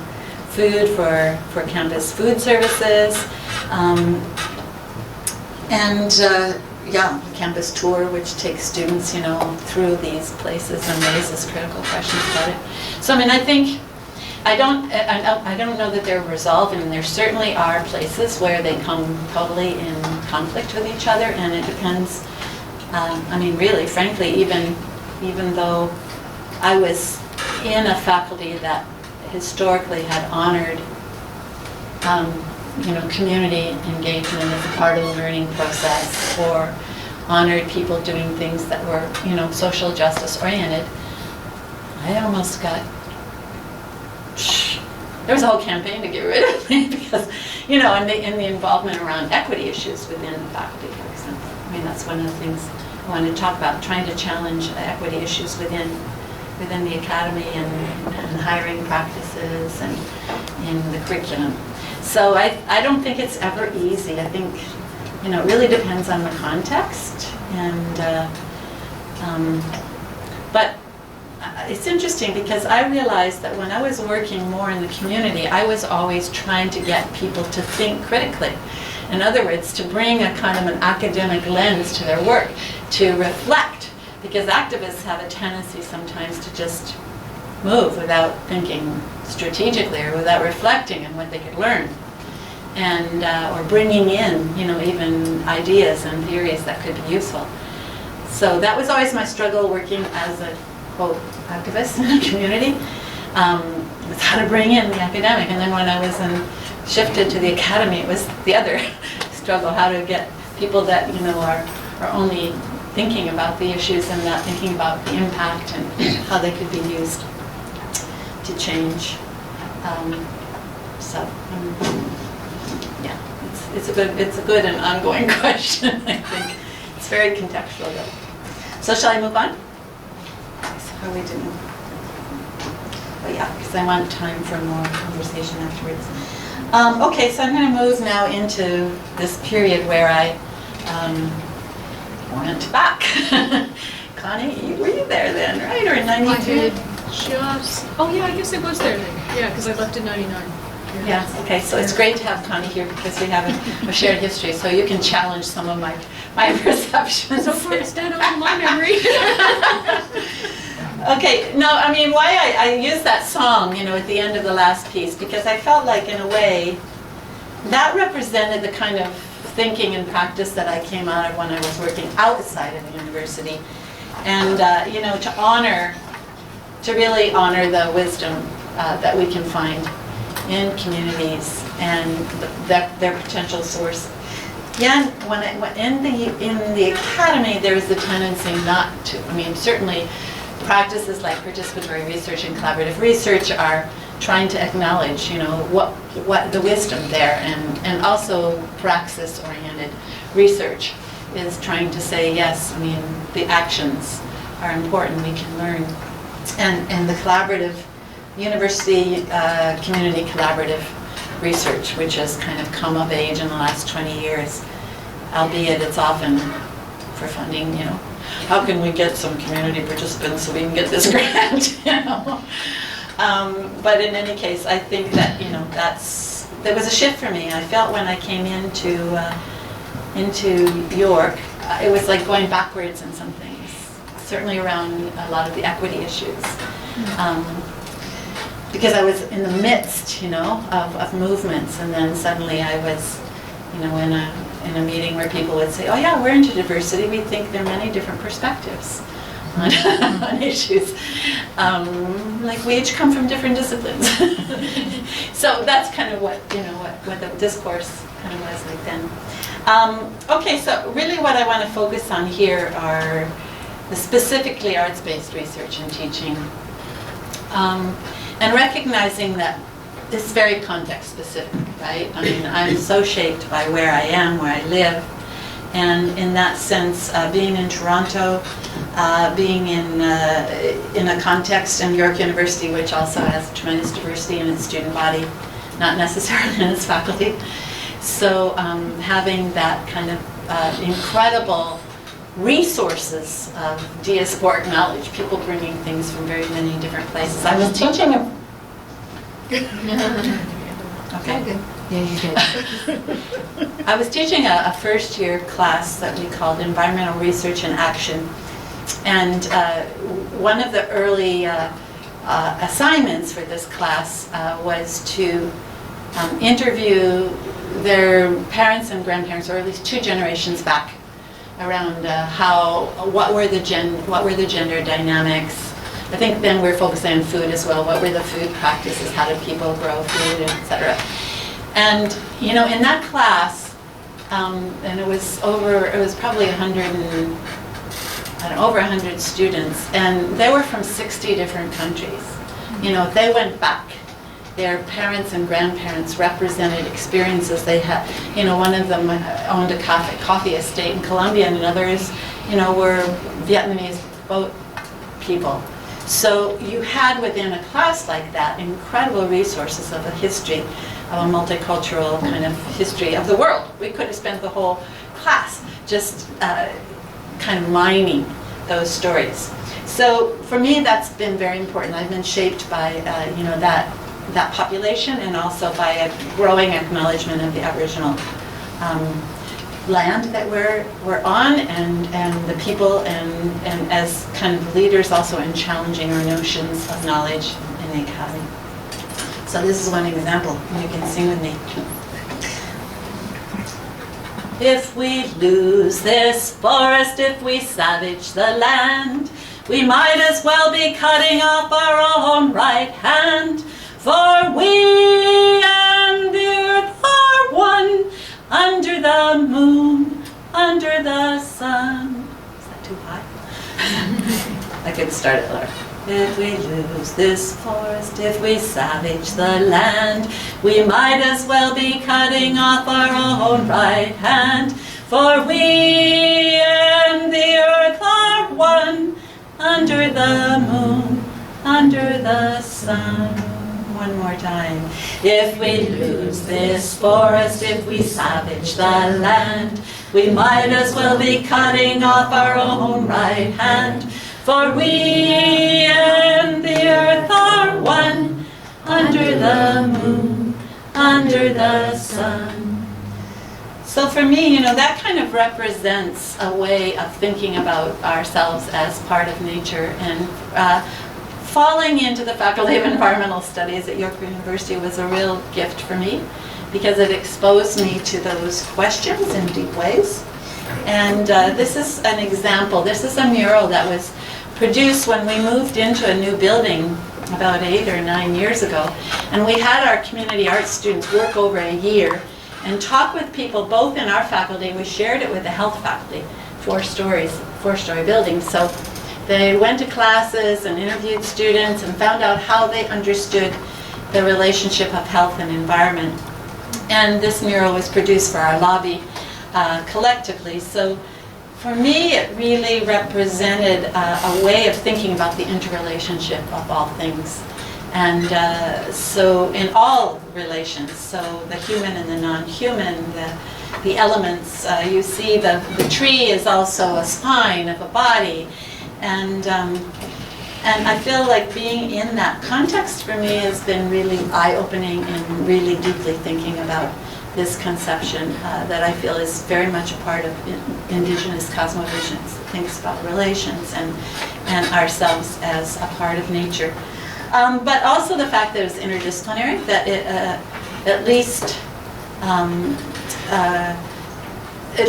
food for campus food services. Campus tour, which takes students, through these places and raises critical questions about it. So, I think I don't know that they're resolved, and there certainly are places where they come totally in conflict with each other, and it depends. I mean, really, frankly, even though I was in a faculty that historically had honored, community engagement as a part of the learning process, or honored people doing things that were, social justice oriented, I almost got. There was a whole campaign to get rid of me because, in the involvement around equity issues within the faculty, for example. I mean, that's one of the things I wanted to talk about, trying to challenge equity issues within the academy and hiring practices and in the curriculum. So I don't think it's ever easy. I think, it really depends on the context. And, but it's interesting because I realized that when I was working more in the community, I was always trying to get people to think critically. In other words, to bring a kind of an academic lens to their work, to reflect, because activists have a tendency sometimes to just move without thinking strategically or without reflecting on what they could learn, and or bringing in, even ideas and theories that could be useful. So that was always my struggle working as a quote activist in the community, was how to bring in the academic. And then when I was shifted to the academy, it was the other struggle, how to get people that are only thinking about the issues and not thinking about the impact and how they could be used to change. Yeah, it's a good and ongoing question. I think it's very contextual though. So shall I move on? How are we doing? But yeah, because I want time for more conversation afterwards. Okay, so I'm going to move now into this period where I went back. Connie, were you there then, right? Or in 92? Oh yeah, I guess I was there then. Yeah, because I left in 99. Yeah, okay, so it's great to have Connie here because we have a shared history, so you can challenge some of my perceptions. So far it's dead over my memory. Okay, no, I mean, why I used that song, at the end of the last piece, because I felt like, in a way, that represented the kind of thinking and practice that I came out of when I was working outside of the university. And, to really honor the wisdom that we can find in communities and their potential source. Yeah, in the academy, there's the tendency not to. I mean, certainly practices like participatory research and collaborative research are trying to acknowledge, what the wisdom there, and also praxis-oriented research is trying to say, yes, I mean, the actions are important, we can learn. And the collaborative university community collaborative research, which has kind of come of age in the last 20 years, albeit it's often for funding, how can we get some community participants so we can get this grant, But in any case, I think that, there was a shift for me. I felt when I came into York, it was like going backwards in some things, certainly around a lot of the equity issues. Because I was in the midst, of movements, and then suddenly I was, in a meeting where people would say, oh yeah, we're into diversity, we think there are many different perspectives on issues. Like we each come from different disciplines. So that's kind of what the discourse kind of was like then. Okay, so really what I want to focus on here are the specifically arts-based research and teaching. And recognizing that it's very context specific, right? I mean, I'm so shaped by where I am, where I live, and in that sense, being in Toronto, being in a context in York University, which also has tremendous diversity in its student body, not necessarily in its faculty. So having that kind of incredible resources of diasporic knowledge, people bringing things from very many different places. I was teaching a... Okay. Yeah, you did. I was teaching a first-year class that we called Environmental Research and Action. And one of the early assignments for this class was to interview their parents and grandparents, or at least 2 generations back, around what were the gender dynamics. I think then we're focusing on food as well. What were the food practices? How did people grow food, etc. And in that class, and it was probably over 100 students, and they were from 60 different countries. They went back. Their parents and grandparents represented experiences they had. One of them owned a coffee estate in Colombia, and others, were Vietnamese boat people. So you had within a class like that incredible resources of a history, of a multicultural kind of history of the world. We could have spent the whole class just kind of mining those stories. So for me, that's been very important. I've been shaped by that population, and also by a growing acknowledgement of the Aboriginal land that we're on, and the people, and as kind of leaders also in challenging our notions of knowledge in the academy. So this is one example. You can sing with me. If we lose this forest, if we savage the land, we might as well be cutting off our own right hand. For we and the earth are one, under the moon, under the sun. Is that too high? I could start it lower. If we lose this forest, if we savage the land, we might as well be cutting off our own right hand. For we and the earth are one, under the moon, under the sun. One more time. If we lose this forest, if we savage the land, we might as well be cutting off our own right hand. For we and the earth are one, under the moon, under the sun. So for me, that kind of represents a way of thinking about ourselves as part of nature, and falling into the Faculty of Environmental Studies at York University was a real gift for me, because it exposed me to those questions in deep ways. And this is an example. This is a mural that was produced when we moved into a new building about 8 or 9 years ago. And we had our community arts students work over a year and talk with people both in our faculty. We shared it with the health faculty, 4-story building. So they went to classes and interviewed students and found out how they understood the relationship of health and environment. And this mural was produced for our lobby collectively. So for me, it really represented a way of thinking about the interrelationship of all things. And so in all relations, so the human and the non-human, the elements, you see the tree is also a spine of a body. And I feel like being in that context for me has been really eye-opening and really deeply thinking about this conception that I feel is very much a part of Indigenous cosmovisions. It thinks about relations and ourselves as a part of nature. But also the fact that it's interdisciplinary, that it at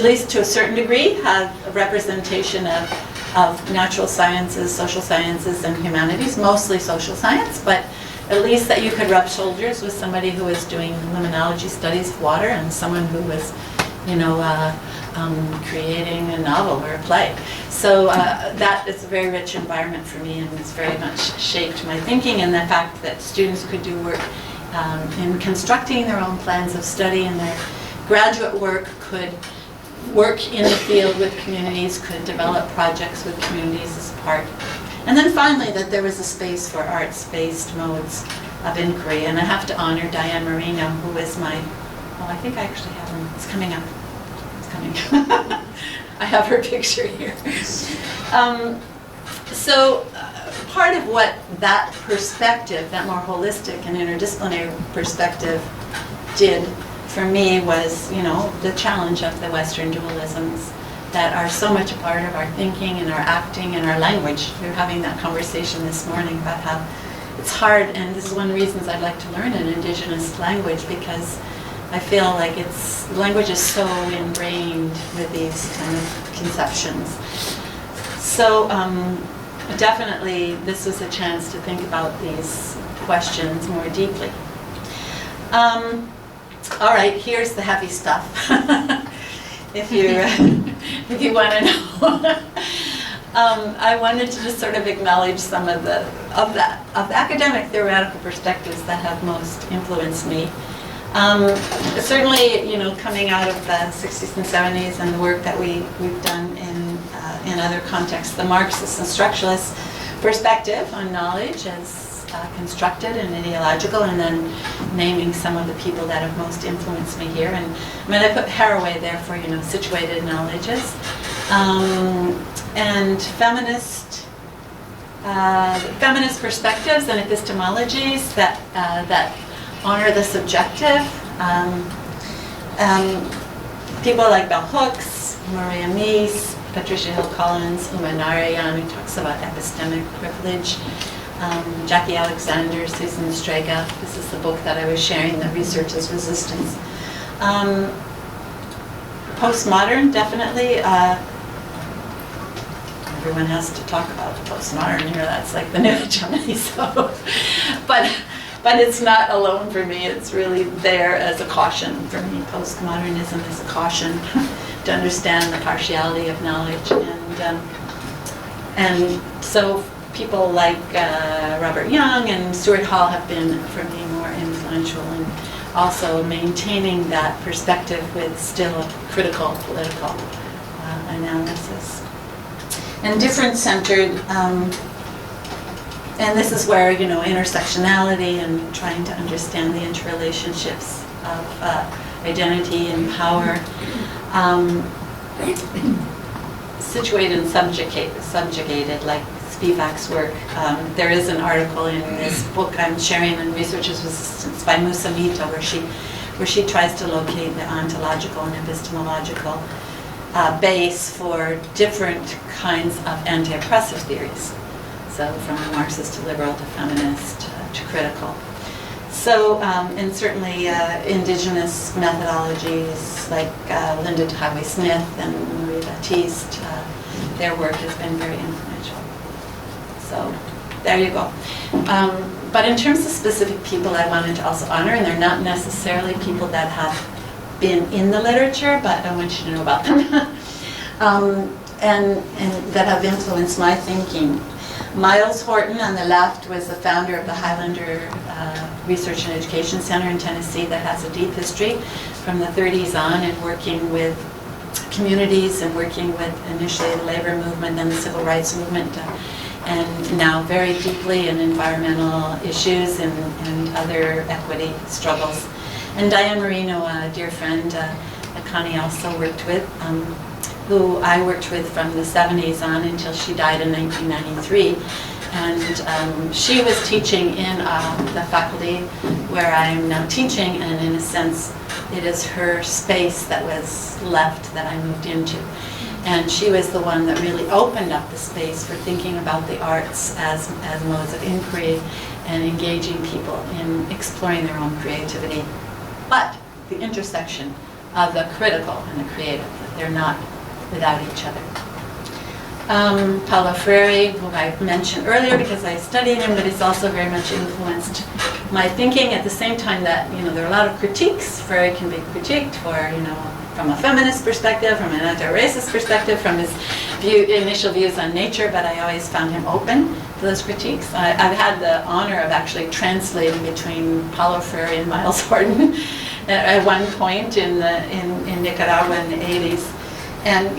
least to a certain degree have a representation of natural sciences, social sciences, and humanities, mostly social science, but at least that you could rub shoulders with somebody who is doing liminality studies of water and someone who was, creating a novel or a play. So that is a very rich environment for me, and it's very much shaped my thinking, and the fact that students could do work in constructing their own plans of study, and their graduate work could work in the field with communities, could develop projects with communities as part. And then finally, that there was a space for arts-based modes of inquiry. And I have to honor Diane Marino, who is my, I think I actually have her, it's coming up. It's coming. I have her picture here. So part of what that perspective, that more holistic and interdisciplinary perspective did for me was, the challenge of the Western dualisms that are so much a part of our thinking and our acting and our language. We were having that conversation this morning about how it's hard, and this is one of the reasons I'd like to learn an Indigenous language, because I feel like language is so ingrained with these kind of conceptions. So definitely this was a chance to think about these questions more deeply. All right, here's the heavy stuff. if you want to know. I wanted to just sort of acknowledge some of the academic theoretical perspectives that have most influenced me. Certainly, coming out of the 60s and 70s and the work that we've done in other contexts, the Marxist and structuralist perspective on knowledge as constructed and ideological, and then naming some of the people that have most influenced me here. And I put Haraway there for situated knowledges, and feminist perspectives and epistemologies that honor the subjective. People like Bell Hooks, Maria Mies, Patricia Hill Collins, Uma Narayan, who talks about epistemic privilege. Jackie Alexander, Susan Strega. This is the book that I was sharing, The Research as Resistance. Postmodern, definitely. Everyone has to talk about the postmodern here. That's like the new hegemony. So, but it's not alone for me. It's really there as a caution for me. Postmodernism is a caution to understand the partiality of knowledge, and so people like Robert Young and Stuart Hall have been, for me, more influential in also maintaining that perspective with still a critical political analysis. And difference-centered, and this is where, intersectionality and trying to understand the interrelationships of identity and power, situated and subjugated, like Spivak's work. There is an article in this book I'm sharing on Research as Resistance by Musa Mita, where she tries to locate the ontological and epistemological base for different kinds of anti-oppressive theories. So from Marxist to liberal to feminist to critical. So, and certainly indigenous methodologies like Linda Tagway Smith and Marie Baptiste, their work has been very influential. So there you go. But in terms of specific people I wanted to also honor, and they're not necessarily people that have been in the literature, but I want you to know about them, and that have influenced my thinking. Miles Horton on the left was the founder of the Highlander Research and Education Center in Tennessee that has a deep history from the 30s on, and working with communities and working with initially the labor movement and the civil rights movement, and now very deeply in environmental issues and other equity struggles. And Diane Marino, a dear friend that Connie also worked with, who I worked with from the 70s on until she died in 1993. And she was teaching in the faculty where I am now teaching, and in a sense, it is her space that was left that I moved into. And she was the one that really opened up the space for thinking about the arts as modes of inquiry and engaging people in exploring their own creativity. But the intersection of the critical and the creative, that they're not without each other. Paulo Freire, who I mentioned earlier because I studied him, but he's also very much influenced my thinking at the same time that, there are a lot of critiques. Freire can be critiqued for, from a feminist perspective, from an anti-racist perspective, from his initial views on nature, but I always found him open to those critiques. I've had the honor of actually translating between Paulo Freire and Miles Horton at one point in Nicaragua in the 80s. And,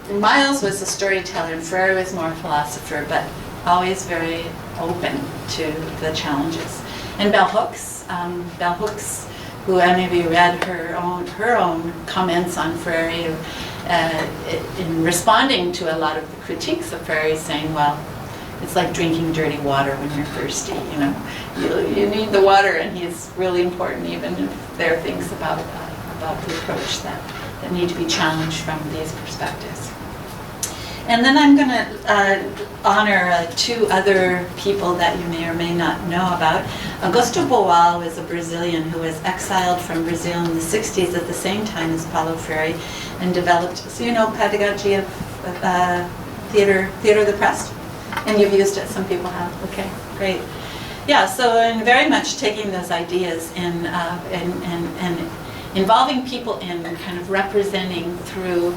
Miles was a storyteller and Freire was more a philosopher, but always very open to the challenges. And Bell Hooks, who I maybe read her own comments on Freire in responding to a lot of the critiques of Freire, saying, well, it's like drinking dirty water when you're thirsty, You need the water, and he's really important, even if there are things about the approach that need to be challenged from these perspectives. And then I'm going to honor two other people that you may or may not know about. Augusto Boal was a Brazilian who was exiled from Brazil in the 60s at the same time as Paulo Freire and developed, so you know, pedagogy of theater of the press? And you've used it, some people have, okay, great. Yeah, so in very much taking those ideas and involving people in kind of representing through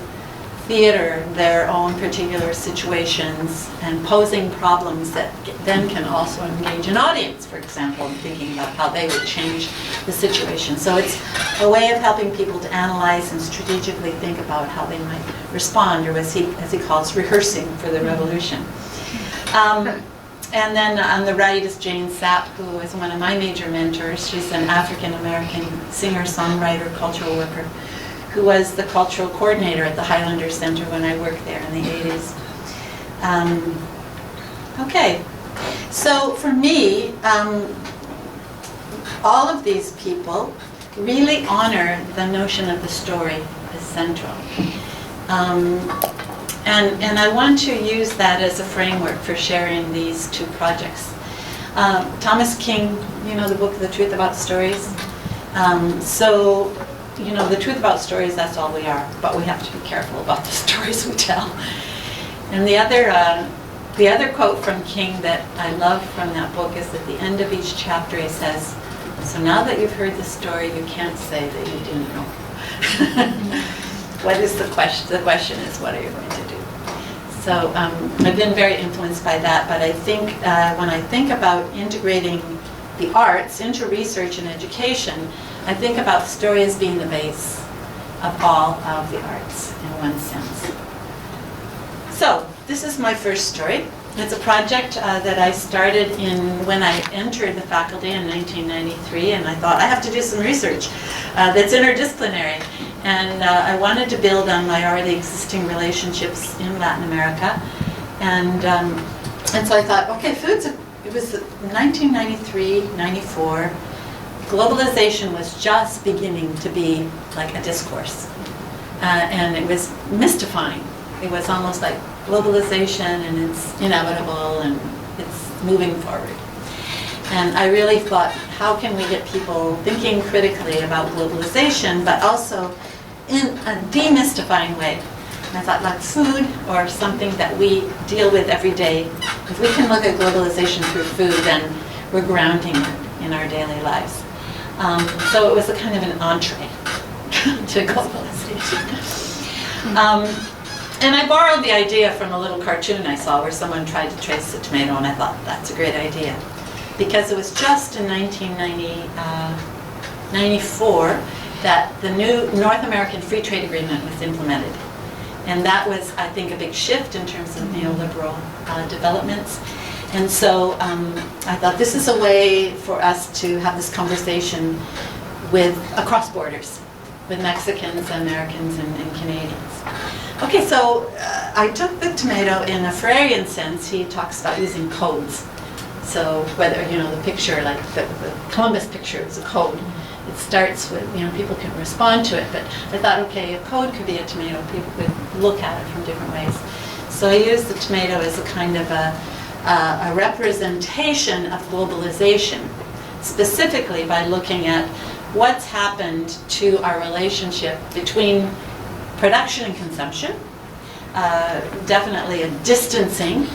theater their own particular situations and posing problems that then can also engage an audience, for example, and thinking about how they would change the situation. So it's a way of helping people to analyze and strategically think about how they might respond, or as he calls, rehearsing for the revolution. And then on the right is Jane Sapp, who is one of my major mentors. She's an African-American singer, songwriter, cultural worker, who was the cultural coordinator at the Highlander Center when I worked there in the 80s. Okay, so for me, all of these people really honor the notion of the story as central. And I want to use that as a framework for sharing these two projects. Thomas King, you know the book, The Truth About Stories? So, you know, the truth about stories, that's all we are, but we have to be careful about the stories we tell. And the other quote from King that I love from that book is at the end of each chapter he says, "So now that you've heard the story, you can't say that you didn't know." What is the question? The question is, what are you going to do? So I've been very influenced by that, but I think when I think about integrating the arts into research and education, I think about story as being the base of all of the arts in one sense. So this is my first story. It's a project that I started when I entered the faculty in 1993, and I thought I have to do some research that's interdisciplinary. And I wanted to build on my already existing relationships in Latin America. And so I thought, okay, it was 1993, 94. Globalization was just beginning to be like a discourse. And it was mystifying. It was almost like globalization and it's inevitable and it's moving forward. And I really thought, how can we get people thinking critically about globalization, but also in a demystifying way? And I thought, like food or something that we deal with every day, if we can look at globalization through food, then we're grounding it in our daily lives. So it was a kind of an entree to globalization. And I borrowed the idea from a little cartoon I saw where someone tried to trace a tomato, and I thought, that's a great idea. Because it was just in 1994 that the new North American Free Trade Agreement was implemented. And that was, I think, a big shift in terms of neoliberal developments. And so I thought this is a way for us to have this conversation across borders, with Mexicans, Americans, and Canadians. Okay, so I took the tomato in a Freirean sense. He talks about using codes. So whether, you know, the picture, like the Columbus picture is a code. It starts with, you know, people can respond to it, but I thought, okay, a code could be a tomato. People could look at it from different ways. So I used the tomato as a kind of a representation of globalization, specifically by looking at what's happened to our relationship between production and consumption, definitely a distancing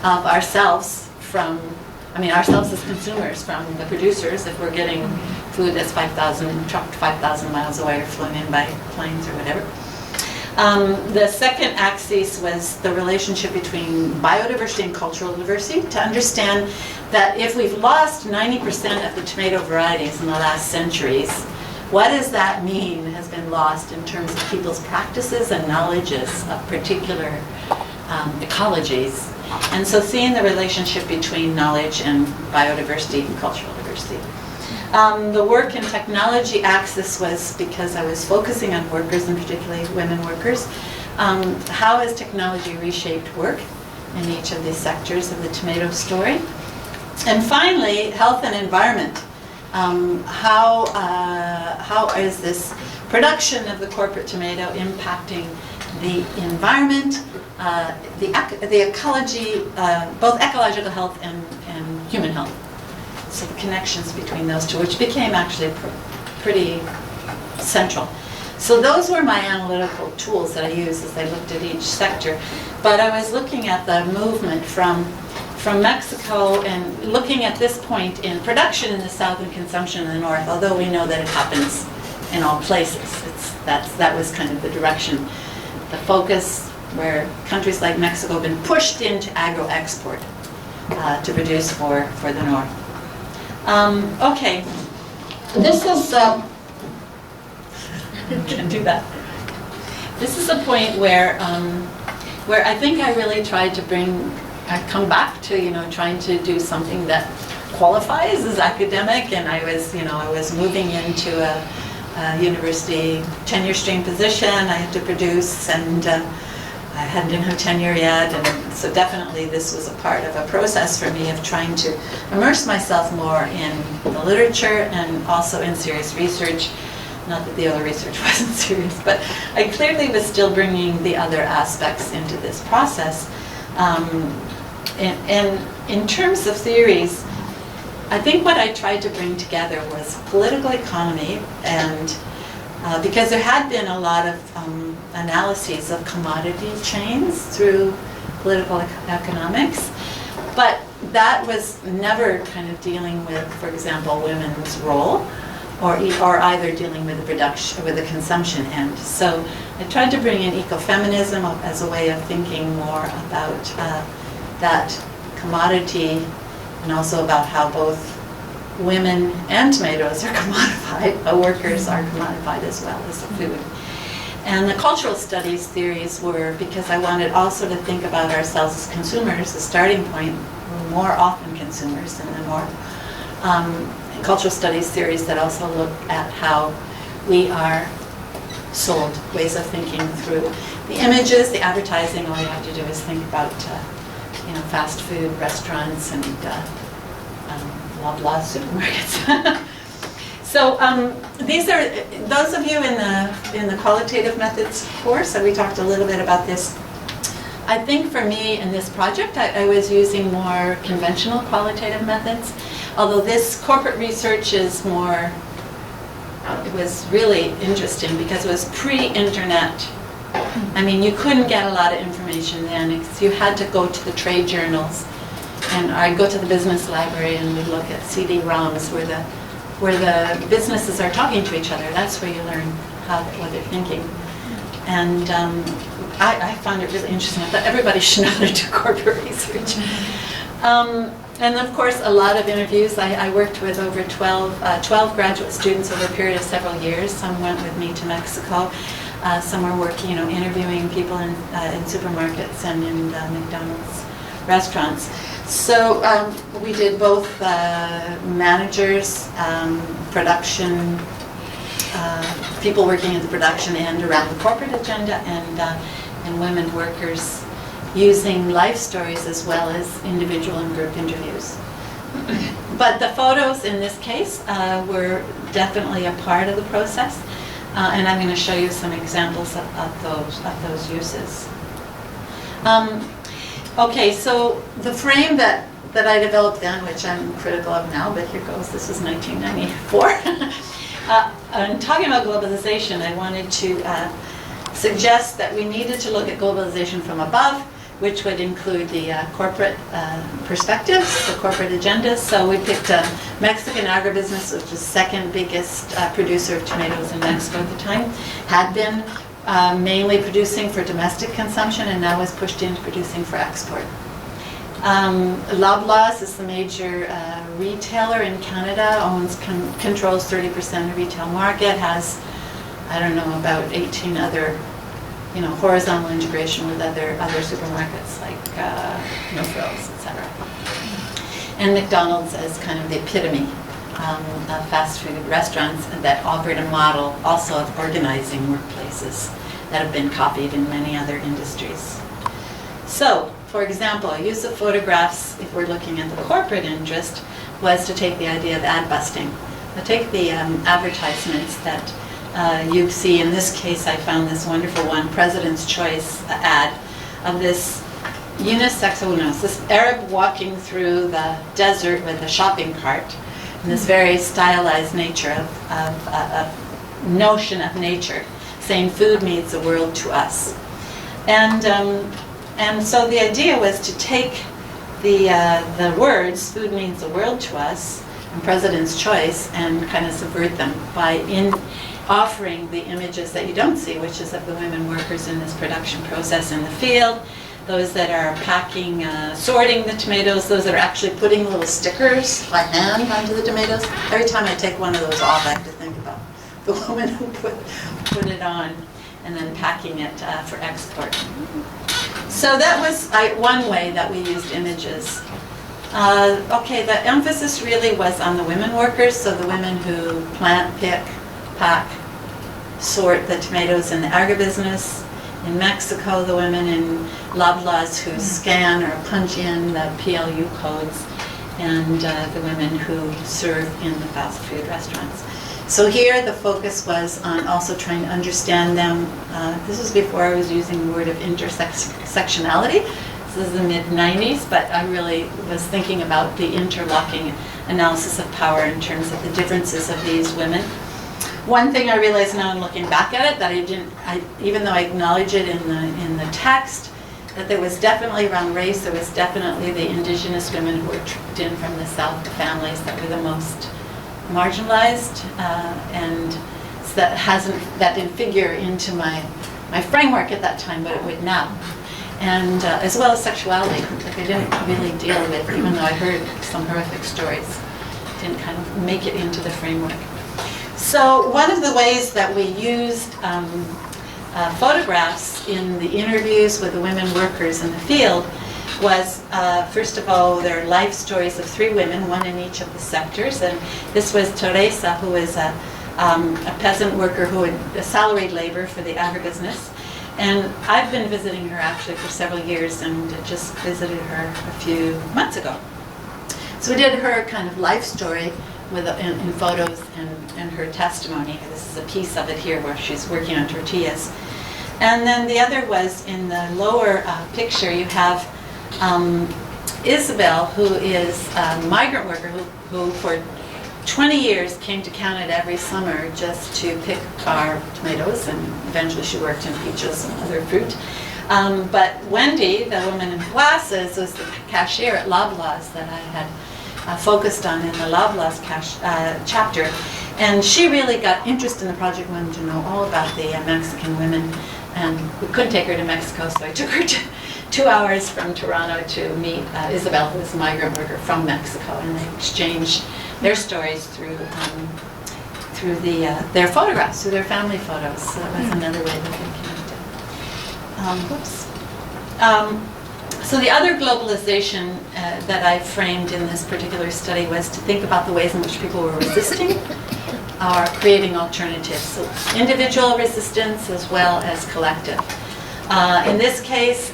of ourselves from, ourselves as consumers from the producers, if we're getting food that's trucked 5,000 miles away or flown in by planes or whatever. The second axis was the relationship between biodiversity and cultural diversity, to understand that if we've lost 90% of the tomato varieties in the last centuries, what does that mean has been lost in terms of people's practices and knowledges of particular ecologies? And so seeing the relationship between knowledge and biodiversity and cultural diversity. The work and technology axis was because I was focusing on workers, and particularly women workers. How has technology reshaped work in each of these sectors of the tomato story? And finally, health and environment. How is this production of the corporate tomato impacting the environment, the ecology, both ecological health and human health. So the connections between those two, which became actually pretty central. So those were my analytical tools that I used as I looked at each sector. But I was looking at the movement from Mexico and looking at this point in production in the south and consumption in the north, although we know that it happens in all places. That was kind of the direction, the focus, where countries like Mexico have been pushed into agro-export to produce for the north. Okay, this is, can't do that. This is a point where I think I really tried to come back to, trying to do something that qualifies as academic, and I was moving into a university tenure stream position. I had to produce, and I didn't have tenure yet, and so definitely this was a part of a process for me of trying to immerse myself more in the literature and also in serious research. Not that the other research wasn't serious, but I clearly was still bringing the other aspects into this process. And in terms of theories, I think what I tried to bring together was political economy, and because there had been a lot of analyses of commodity chains through political economics, but that was never kind of dealing with, for example, women's role, or either dealing with the production, with the consumption end. So I tried to bring in ecofeminism as a way of thinking more about that commodity, and also about how both women and tomatoes are commodified, workers are commodified as well as food. And the cultural studies theories were because I wanted also to think about ourselves as consumers. The starting point, we're more often consumers in the North. Cultural studies theories that also look at how we are sold, ways of thinking through the images, the advertising. All you have to do is think about fast food restaurants and blah blah supermarkets. So these are those of you in the qualitative methods course, and we talked a little bit about this. I think for me in this project, I was using more conventional qualitative methods, although this corporate research is more, it was really interesting because it was pre-internet. I mean, you couldn't get a lot of information then. You had to go to the trade journals, and I'd go to the business library and we'd look at CD-ROMs where the businesses are talking to each other. That's where you learn what they're thinking. And I found it really interesting. I thought everybody should know how to do corporate research. And of course, a lot of interviews. I worked with over 12 graduate students over a period of several years. Some went with me to Mexico. Some were working, interviewing people in supermarkets and in McDonald's restaurants. So we did both managers, production, people working in the production and around the corporate agenda, and women workers, using life stories as well as individual and group interviews. But the photos in this case were definitely a part of the process, and I'm going to show you some examples of those uses. Okay, so the frame that I developed then, which I'm critical of now, but here goes, this is 1994. And talking about globalization, I wanted to suggest that we needed to look at globalization from above, which would include the corporate perspectives, the corporate agendas. So we picked Mexican agribusiness, which is the second biggest producer of tomatoes in Mexico at the time, had been mainly producing for domestic consumption and now was pushed into producing for export. Loblaws is the major retailer in Canada, controls 30% of the retail market, has, I don't know, about 18 other, horizontal integration with other supermarkets like No Frills, etc. And McDonald's as kind of the epitome of fast food restaurants that offered a model also of organizing workplaces that have been copied in many other industries. So, for example, use of photographs, if we're looking at the corporate interest, was to take the idea of ad busting. Now take the advertisements that you see. In this case, I found this wonderful one, President's Choice ad, of this unisex, this Arab walking through the desert with a shopping cart, and this very stylized nature of notion of nature, saying food means the world to us. And so the idea was to take the words, food means the world to us, and President's Choice, and kind of subvert them by offering the images that you don't see, which is of the women workers in this production process in the field, those that are packing, sorting the tomatoes, those that are actually putting little stickers by hand onto the tomatoes. Every time I take one of those off, I have to think about the woman who put it on, and then packing it for export. So that was one way that we used images. Okay, the emphasis really was on the women workers, so the women who plant, pick, pack, sort the tomatoes in the agribusiness. In Mexico, the women in Loblaws who scan or punch in the PLU codes, and the women who serve in the fast food restaurants. So here the focus was on also trying to understand them. This was before I was using the word of intersectionality. This is the mid-90s, but I really was thinking about the interlocking analysis of power in terms of the differences of these women. One thing I realize now, looking back at it, that even though I acknowledge it in the text, that there was definitely around race, there was definitely the indigenous women who were tricked in from the South, the families that were the most marginalized, and so that didn't figure into my framework at that time, but it would now. And as well as sexuality, like I didn't really deal with, even though I heard some horrific stories, didn't kind of make it into the framework. So one of the ways that we used photographs in the interviews with the women workers in the field was, first of all, their life stories of 3 women, one in each of the sectors. And this was Teresa, who is a peasant worker who had a salaried labor for the agribusiness. And I've been visiting her actually for several years, and just visited her a few months ago. So we did her kind of life story in photos and her testimony. This is a piece of it here where she's working on tortillas. And then the other was in the lower picture, you have Isabel, who is a migrant worker who for 20 years came to Canada every summer just to pick our tomatoes, and eventually she worked in peaches and other fruit. But Wendy, the woman in glasses, was the cashier at Loblaws that I had focused on in the Loblaws chapter. And she really got interested in the project, wanted to know all about the Mexican women. And we couldn't take her to Mexico, so I took her 2 hours from Toronto to meet Isabel, who is a migrant worker from Mexico, and they exchanged their stories through their photographs, through their family photos. So that was another way that they connected. So the other globalization that I framed in this particular study was to think about the ways in which people were resisting or creating alternatives. So individual resistance as well as collective. In this case,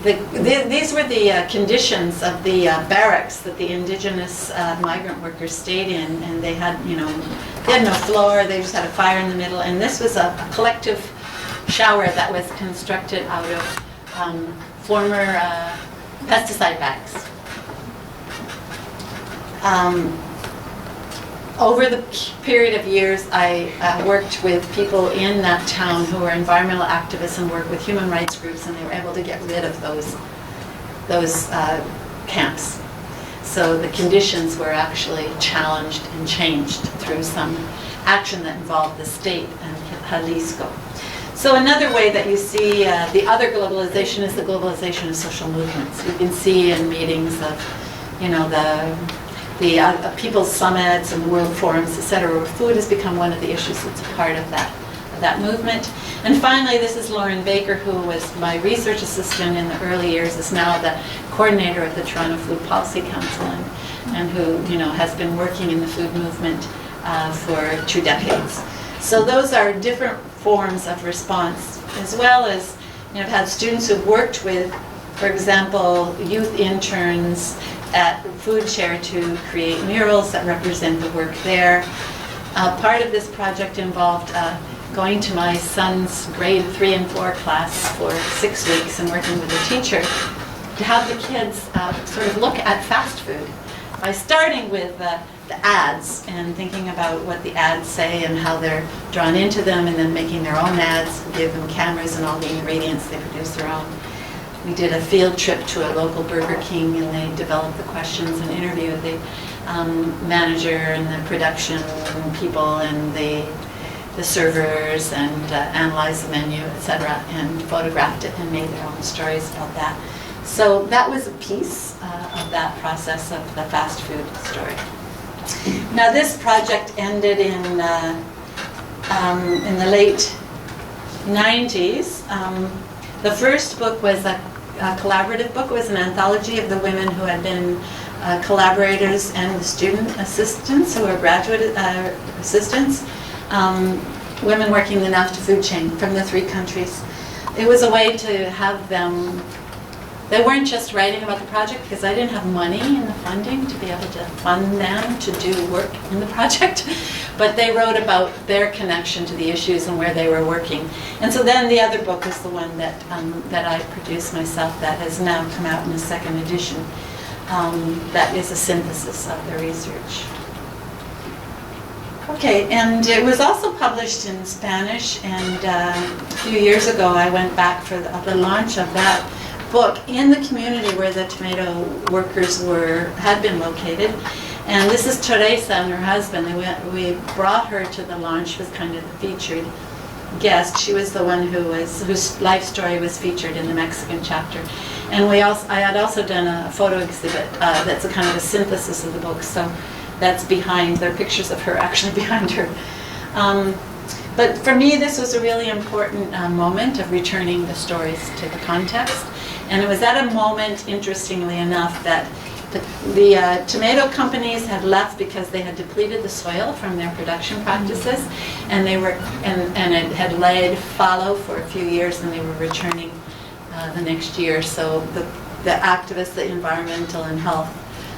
these were the conditions of the barracks that the indigenous migrant workers stayed in, and they had no floor, they just had a fire in the middle, and this was a collective shower that was constructed out of former pesticide bags. Over the period of years, I worked with people in that town who were environmental activists and worked with human rights groups, and they were able to get rid of those camps. So the conditions were actually challenged and changed through some action that involved the state and Jalisco. So another way that you see the other globalization is the globalization of social movements. You can see in meetings of, the people's summits and world forums, etc., where food has become one of the issues that's a part of that movement. And finally, this is Lauren Baker, who was my research assistant in the early years, is now the coordinator of the Toronto Food Policy Council, and who has been working in the food movement for 2 decades. So those are different forms of response, as well as I've had students who've worked with, for example, youth interns at Food Share to create murals that represent the work there. Part of this project involved going to my son's grade 3 and 4 class for 6 weeks and working with a teacher to have the kids sort of look at fast food by starting with the ads and thinking about what the ads say and how they're drawn into them, and then making their own ads, give them cameras and all the ingredients, they produce their own. We did a field trip to a local Burger King, and they developed the questions and interviewed the manager and the production people and the servers, and analyzed the menu, etc., and photographed it and made their own stories about that. So that was a piece of that process of the fast food story. Now this project ended in the late 90s. The first book was a collaborative book. It was an anthology of the women who had been collaborators and the student assistants who were graduate assistants, women working the NAFTA food chain from the 3 countries. It was a way to have them. They weren't just writing about the project, because I didn't have money in the funding to be able to fund them to do work in the project, but they wrote about their connection to the issues and where they were working. And so then the other book is the one that I produced myself, that has now come out in a 2nd edition. That is a synthesis of the research. Okay, and it was also published in Spanish, and a few years ago I went back for the launch of that book in the community where the tomato workers had been located. And this is Teresa and her husband. We brought her to the launch. She was kind of the featured guest. She was the one whose life story was featured in the Mexican chapter. And I had also done a photo exhibit that's a kind of a synthesis of the book. So that's behind. There are pictures of her actually behind her. But for me, this was a really important moment of returning the stories to the context. And it was at a moment, interestingly enough, that the tomato companies had left because they had depleted the soil from their production practices, and it had laid fallow for a few years, and they were returning the next year. So the activists, the environmental and health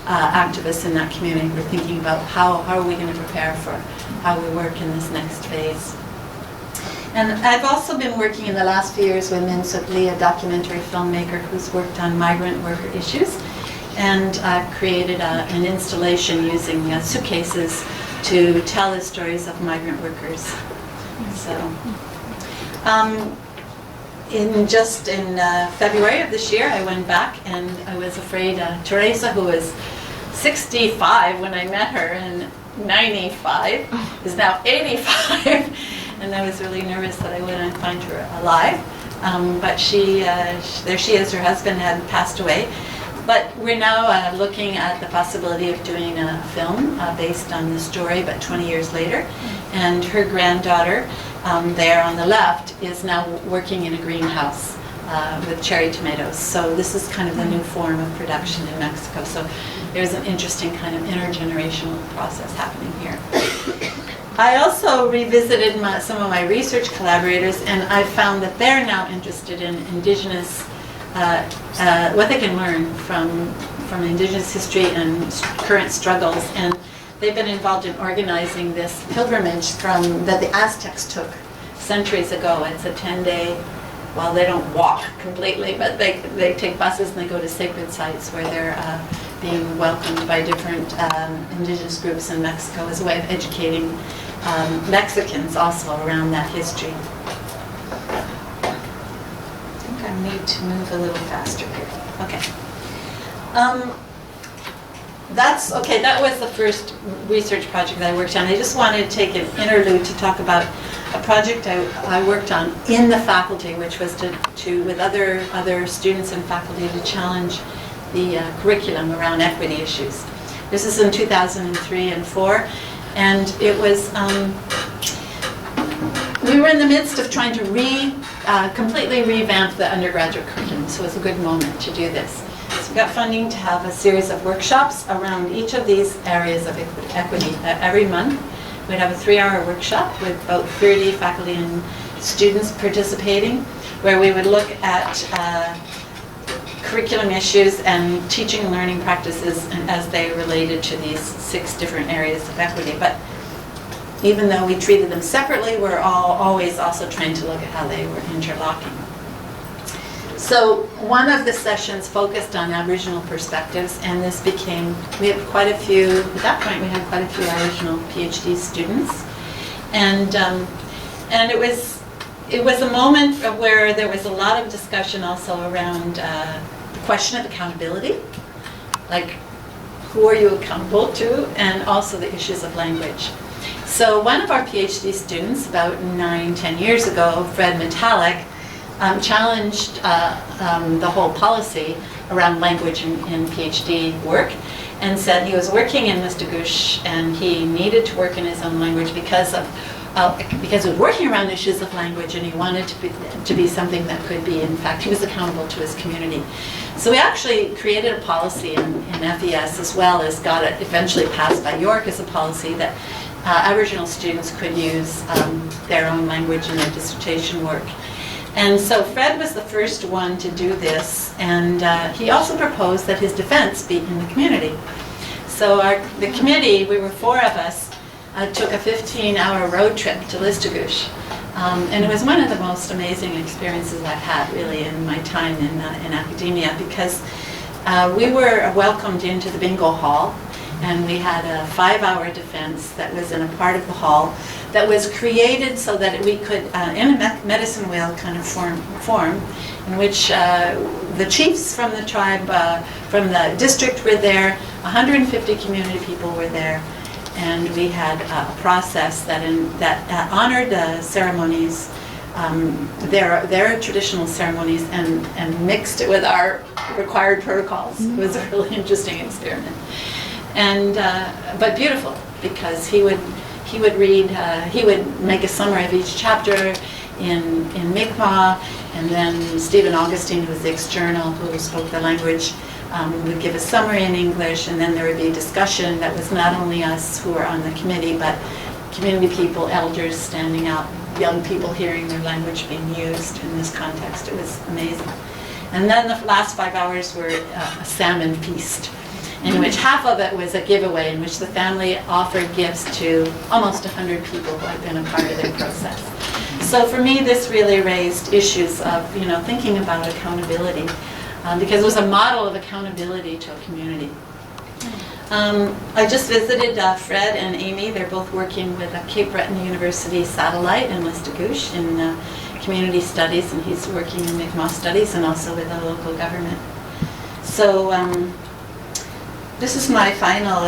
activists in that community were thinking about how are we going to prepare for how we work in this next phase. And I've also been working in the last few years with Min Suk Lee, a documentary filmmaker who's worked on migrant worker issues, and created an installation using suitcases to tell the stories of migrant workers. So, in February of this year, I went back, and I was afraid Teresa, who was 65 when I met her, and 95, is now 85. And I was really nervous that I wouldn't find her alive. But there she is, her husband had passed away. But we're now looking at the possibility of doing a film based on the story, but 20 years later. And her granddaughter, there on the left, is now working in a greenhouse with cherry tomatoes. So this is kind of the new form of production in Mexico. So there's an interesting kind of intergenerational process happening here. I also revisited some of my research collaborators, and I found that they're now interested in indigenous, what they can learn from indigenous history and current struggles. And they've been involved in organizing this pilgrimage that the Aztecs took centuries ago. It's a 10-day, well, they don't walk completely, but they take buses and they go to sacred sites where they're being welcomed by different indigenous groups in Mexico as a way of educating Mexicans also around that history. I think I need to move a little faster here. Okay. That was the first research project I worked on. I just wanted to take an interlude to talk about a project I worked on in the faculty, which was to with other students and faculty, to challenge the curriculum around equity issues. This is in 2003 and 4, and it was, we were in the midst of trying to completely revamp the undergraduate curriculum, so it was a good moment to do this. So we got funding to have a series of workshops around each of these areas of equity. Every month we'd have a 3-hour workshop with about 30 faculty and students participating, where we would look at curriculum issues and teaching and learning practices as they related to these 6 different areas of equity. But even though we treated them separately, we're always also trying to look at how they were interlocking. So one of the sessions focused on Aboriginal perspectives, and this became, we had quite a few, at that point we had quite a few Aboriginal PhD students. And it was a moment where there was a lot of discussion also around the question of accountability, like who are you accountable to, and also the issues of language. So one of our PhD students, about 9-10 years ago, Fred Metallic, challenged the whole policy around language in PhD work, and said he was working in Mistagouche and he needed to work in his own language because he was working around issues of language, and he wanted to be something that could be, in fact, he was accountable to his community. So we actually created a policy in FES, as well as got it eventually passed by York as a policy that Aboriginal students could use their own language in their dissertation work. And so Fred was the first one to do this, and he also proposed that his defense be in the community. So the committee, we were 4 of us, took a 15-hour road trip to Listagouche. And it was one of the most amazing experiences I've had, really, in my time in academia, because we were welcomed into the bingo hall, and we had a 5-hour defense that was in a part of the hall that was created so that we could, in a medicine wheel kind of form, in which the chiefs from the tribe, from the district were there, 150 community people were there, and we had a process that honored the ceremonies, their traditional ceremonies, and mixed it with our required protocols. It was a really interesting experiment, and but beautiful, because he would read, he would make a summary of each chapter in Mi'kmaq, and then Stephen Augustine, who was the external, who spoke the language, would give a summary in English, and then there would be a discussion that was not only us who were on the committee, but community people, elders standing up, young people hearing their language being used in this context. It was amazing. And then the last 5 hours were a salmon feast, in which half of it was a giveaway, in which the family offered gifts to almost 100 people who had been a part of their process. So for me, this really raised issues of, thinking about accountability, because it was a model of accountability to a community. I just visited Fred and Amy. They're both working with Cape Breton University Satellite in Listagouche in community studies, and he's working in Mi'kmaq studies and also with the local government. So this is my final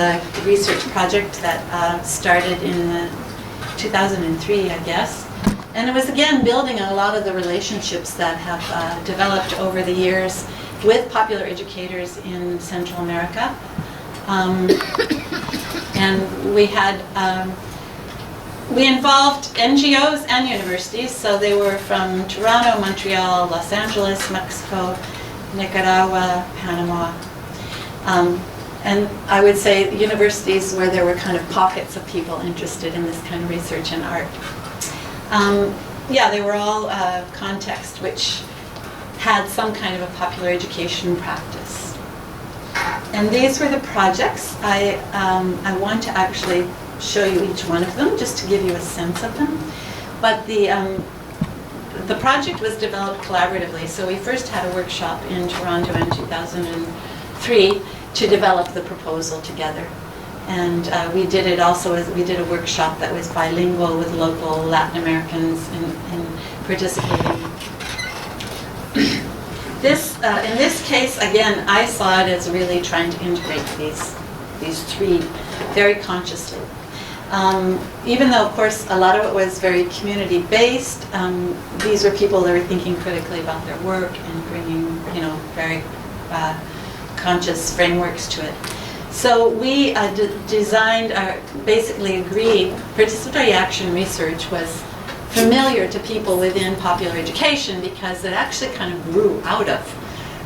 research project that started in 2003, I guess. And it was, again, building on a lot of the relationships that have developed over the years with popular educators in Central America. And we involved NGOs and universities, so they were from Toronto, Montreal, Los Angeles, Mexico, Nicaragua, Panama. And I would say universities where there were kind of pockets of people interested in this kind of research and art. They were all context which had some kind of a popular education practice. And these were the projects. I want to actually show you each one of them, just to give you a sense of them. But the project was developed collaboratively. So we first had a workshop in Toronto in 2003 to develop the proposal together. And we did it also as we did a workshop that was bilingual with local Latin Americans in participating. In this case, again, I saw it as really trying to integrate these 3 very consciously. Even though, of course, a lot of it was very community-based, these were people that were thinking critically about their work and bringing, very conscious frameworks to it. So we designed, basically agreed, participatory action research was familiar to people within popular education because it actually kind of grew out of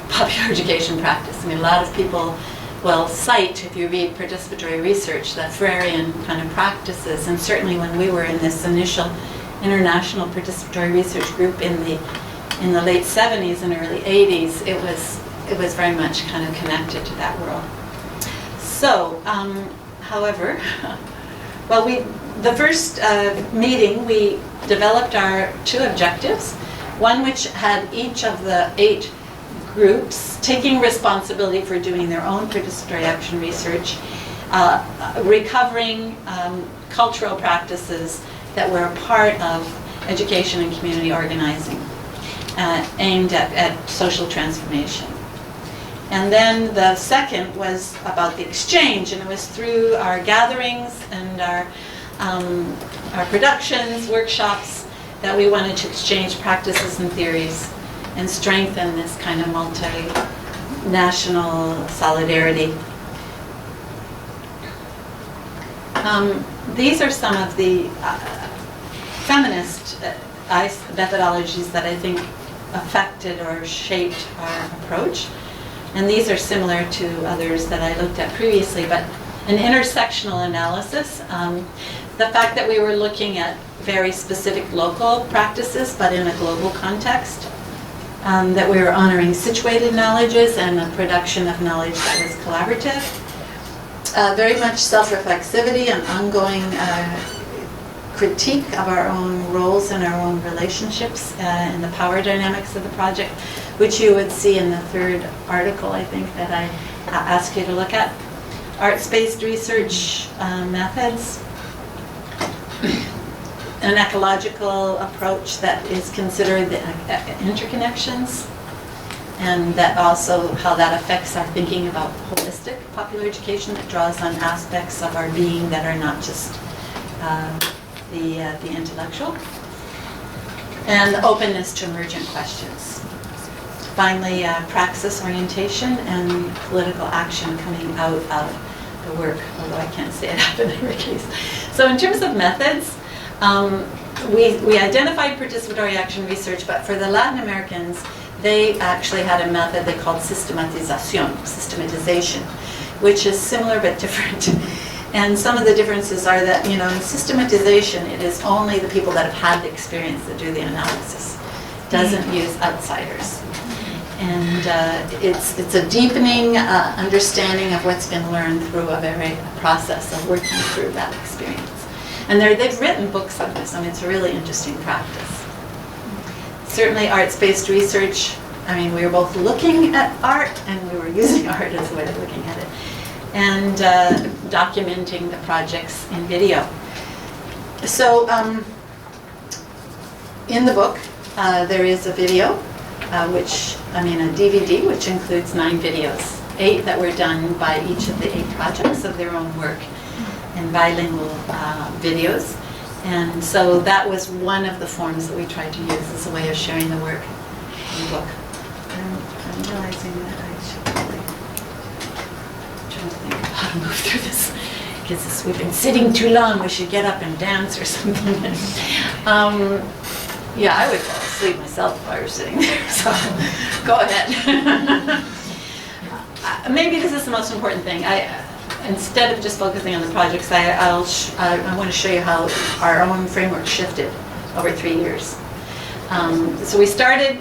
popular education practice. I mean, a lot of people will cite, if you read participatory research, the Freirean kind of practices, and certainly when we were in this initial international participatory research group in the late 70s and early 80s, it was very much kind of connected to that world. So, however, well, the first meeting, we developed our 2 objectives, one which had each of the 8 groups taking responsibility for doing their own participatory action research, recovering cultural practices that were a part of education and community organizing, aimed at social transformation. And then the second was about the exchange, and it was through our gatherings and our productions, workshops, that we wanted to exchange practices and theories and strengthen this kind of multinational solidarity. These are some of the feminist methodologies that I think affected or shaped our approach. And these are similar to others that I looked at previously, but an intersectional analysis. The fact that we were looking at very specific local practices, but in a global context. That we were honoring situated knowledges and the production of knowledge that was collaborative. Very much self-reflexivity and ongoing critique of our own roles and our own relationships and the power dynamics of the project, which you would see in the 3rd article, I think, that I asked you to look at. Arts-based research methods, an ecological approach that is considered the interconnections, and that also how that affects our thinking about holistic popular education that draws on aspects of our being that are not just the intellectual, and openness to emergent questions. Finally, praxis orientation and political action coming out of the work, although I can't say it happened in every case. So in terms of methods, we identified participatory action research, but for the Latin Americans, they actually had a method they called systematization, which is similar but different. And some of the differences are that, in systematization, it is only the people that have had the experience that do the analysis. It doesn't use outsiders. And it's a deepening understanding of what's been learned through a process of working through that experience. And they've written books on this. I mean, it's a really interesting practice. Certainly arts-based research, we were both looking at art and we were using art as a way of looking at it. And documenting the projects in video. So in the book, there is a video, a DVD, which includes 9 videos. 8 that were done by each of the 8 projects of their own work, and bilingual videos. And so that was one of the forms that we tried to use as a way of sharing the work in the book. I'm realizing that I should probably try to think of how to move through this. Because we've been sitting too long, we should get up and dance or something. Yeah, I would fall asleep myself if I were sitting there, so go ahead. Maybe this is the most important thing. Instead of just focusing on the projects, I want to show you how our own framework shifted over 3 years. So we started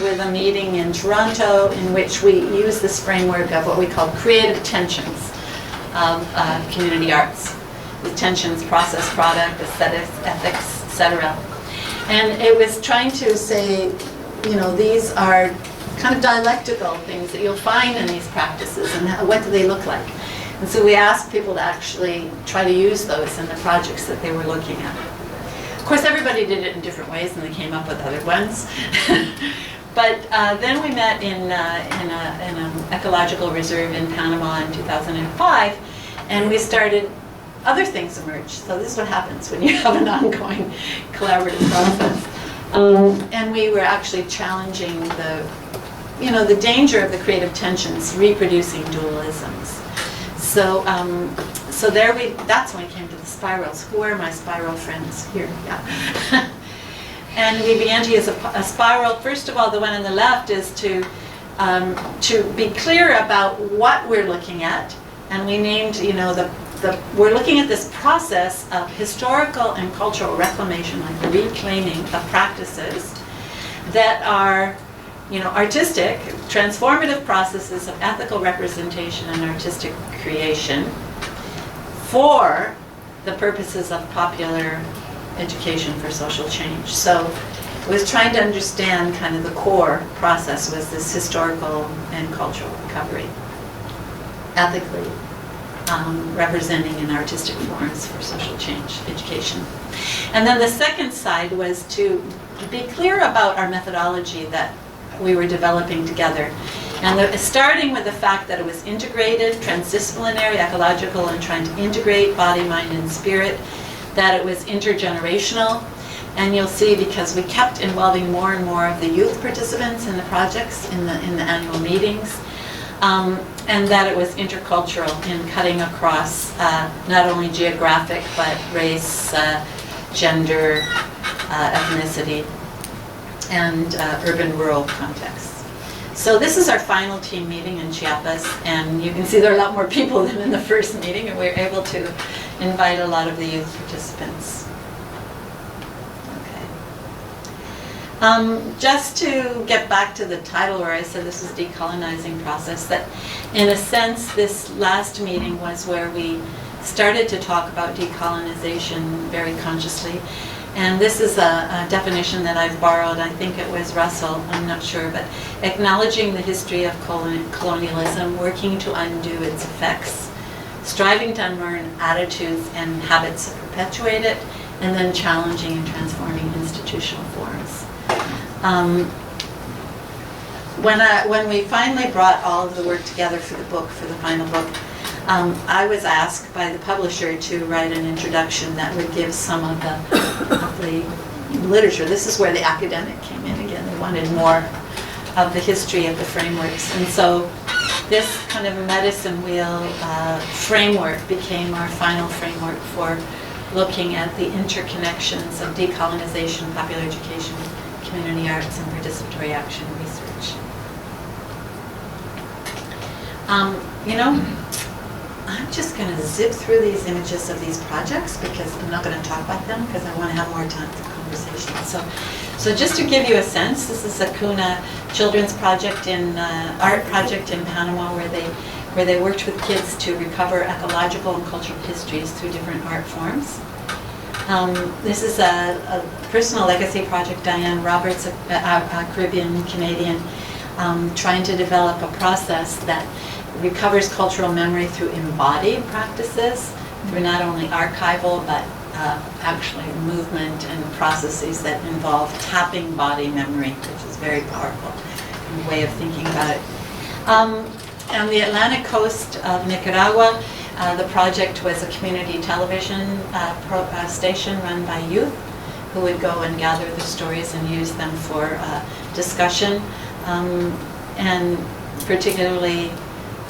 with a meeting in Toronto in which we used this framework of what we call creative tensions of community arts. The tensions, process, product, aesthetics, ethics, etc. And it was trying to say, these are kind of dialectical things that you'll find in these practices, and what do they look like? And so we asked people to actually try to use those in the projects that they were looking at. Of course, everybody did it in different ways, and they came up with other ones. But then we met in an ecological reserve in Panama in 2005, and we started, other things emerged. So this is what happens when you have an ongoing collaborative process. And we were actually challenging the danger of the creative tensions, reproducing dualisms. So that's when we came to the spirals. Who are my spiral friends? Here, yeah. And we began to use a spiral. First of all, the one on the left is to be clear about what we're looking at. And we named, we're looking at this process of historical and cultural reclamation, like the reclaiming of practices that are, artistic, transformative processes of ethical representation and artistic creation for the purposes of popular education for social change. So it was trying to understand kind of the core process was this historical and cultural recovery, ethically representing in artistic forms for social change education. And then the second side was to be clear about our methodology that we were developing together. And starting with the fact that it was integrated, transdisciplinary, ecological, and trying to integrate body, mind, and spirit, that it was intergenerational. And you'll see, because we kept involving more and more of the youth participants in the projects, in the annual meetings, and that it was intercultural in cutting across not only geographic, but race, gender, ethnicity, and urban-rural contexts. So this is our final team meeting in Chiapas, and you can see there are a lot more people than in the first meeting, and we were able to invite a lot of the youth participants. Okay. Just to get back to the title where I said this is decolonizing process, that in a sense this last meeting was where we started to talk about decolonization very consciously. And this is a definition that I've borrowed, I think it was Russell, I'm not sure, but acknowledging the history of colonialism, working to undo its effects, striving to unlearn attitudes and habits that perpetuate it, and then challenging and transforming institutional forms. When we finally brought all of the work together for the book, for the final book, I was asked by the publisher to write an introduction that would give some of the literature. This is where the academic came in again. They wanted more of the history of the frameworks. And so this kind of medicine wheel framework became our final framework for looking at the interconnections of decolonization, popular education, community arts, and participatory action research. You know, I'm just going to zip through these images of these projects because I'm not going to talk about them because I want to have more time for conversation. So just to give you a sense, this is a Cuna children's project art project in Panama where they worked with kids to recover ecological and cultural histories through different art forms. This is a personal legacy project, Diane Roberts, a Caribbean Canadian, trying to develop a process that recovers cultural memory through embodied practices, through not only archival, but actually movement and processes that involve tapping body memory, which is very powerful way of thinking about it. On the Atlantic coast of Nicaragua, the project was a community television station run by youth who would go and gather the stories and use them for discussion. And particularly,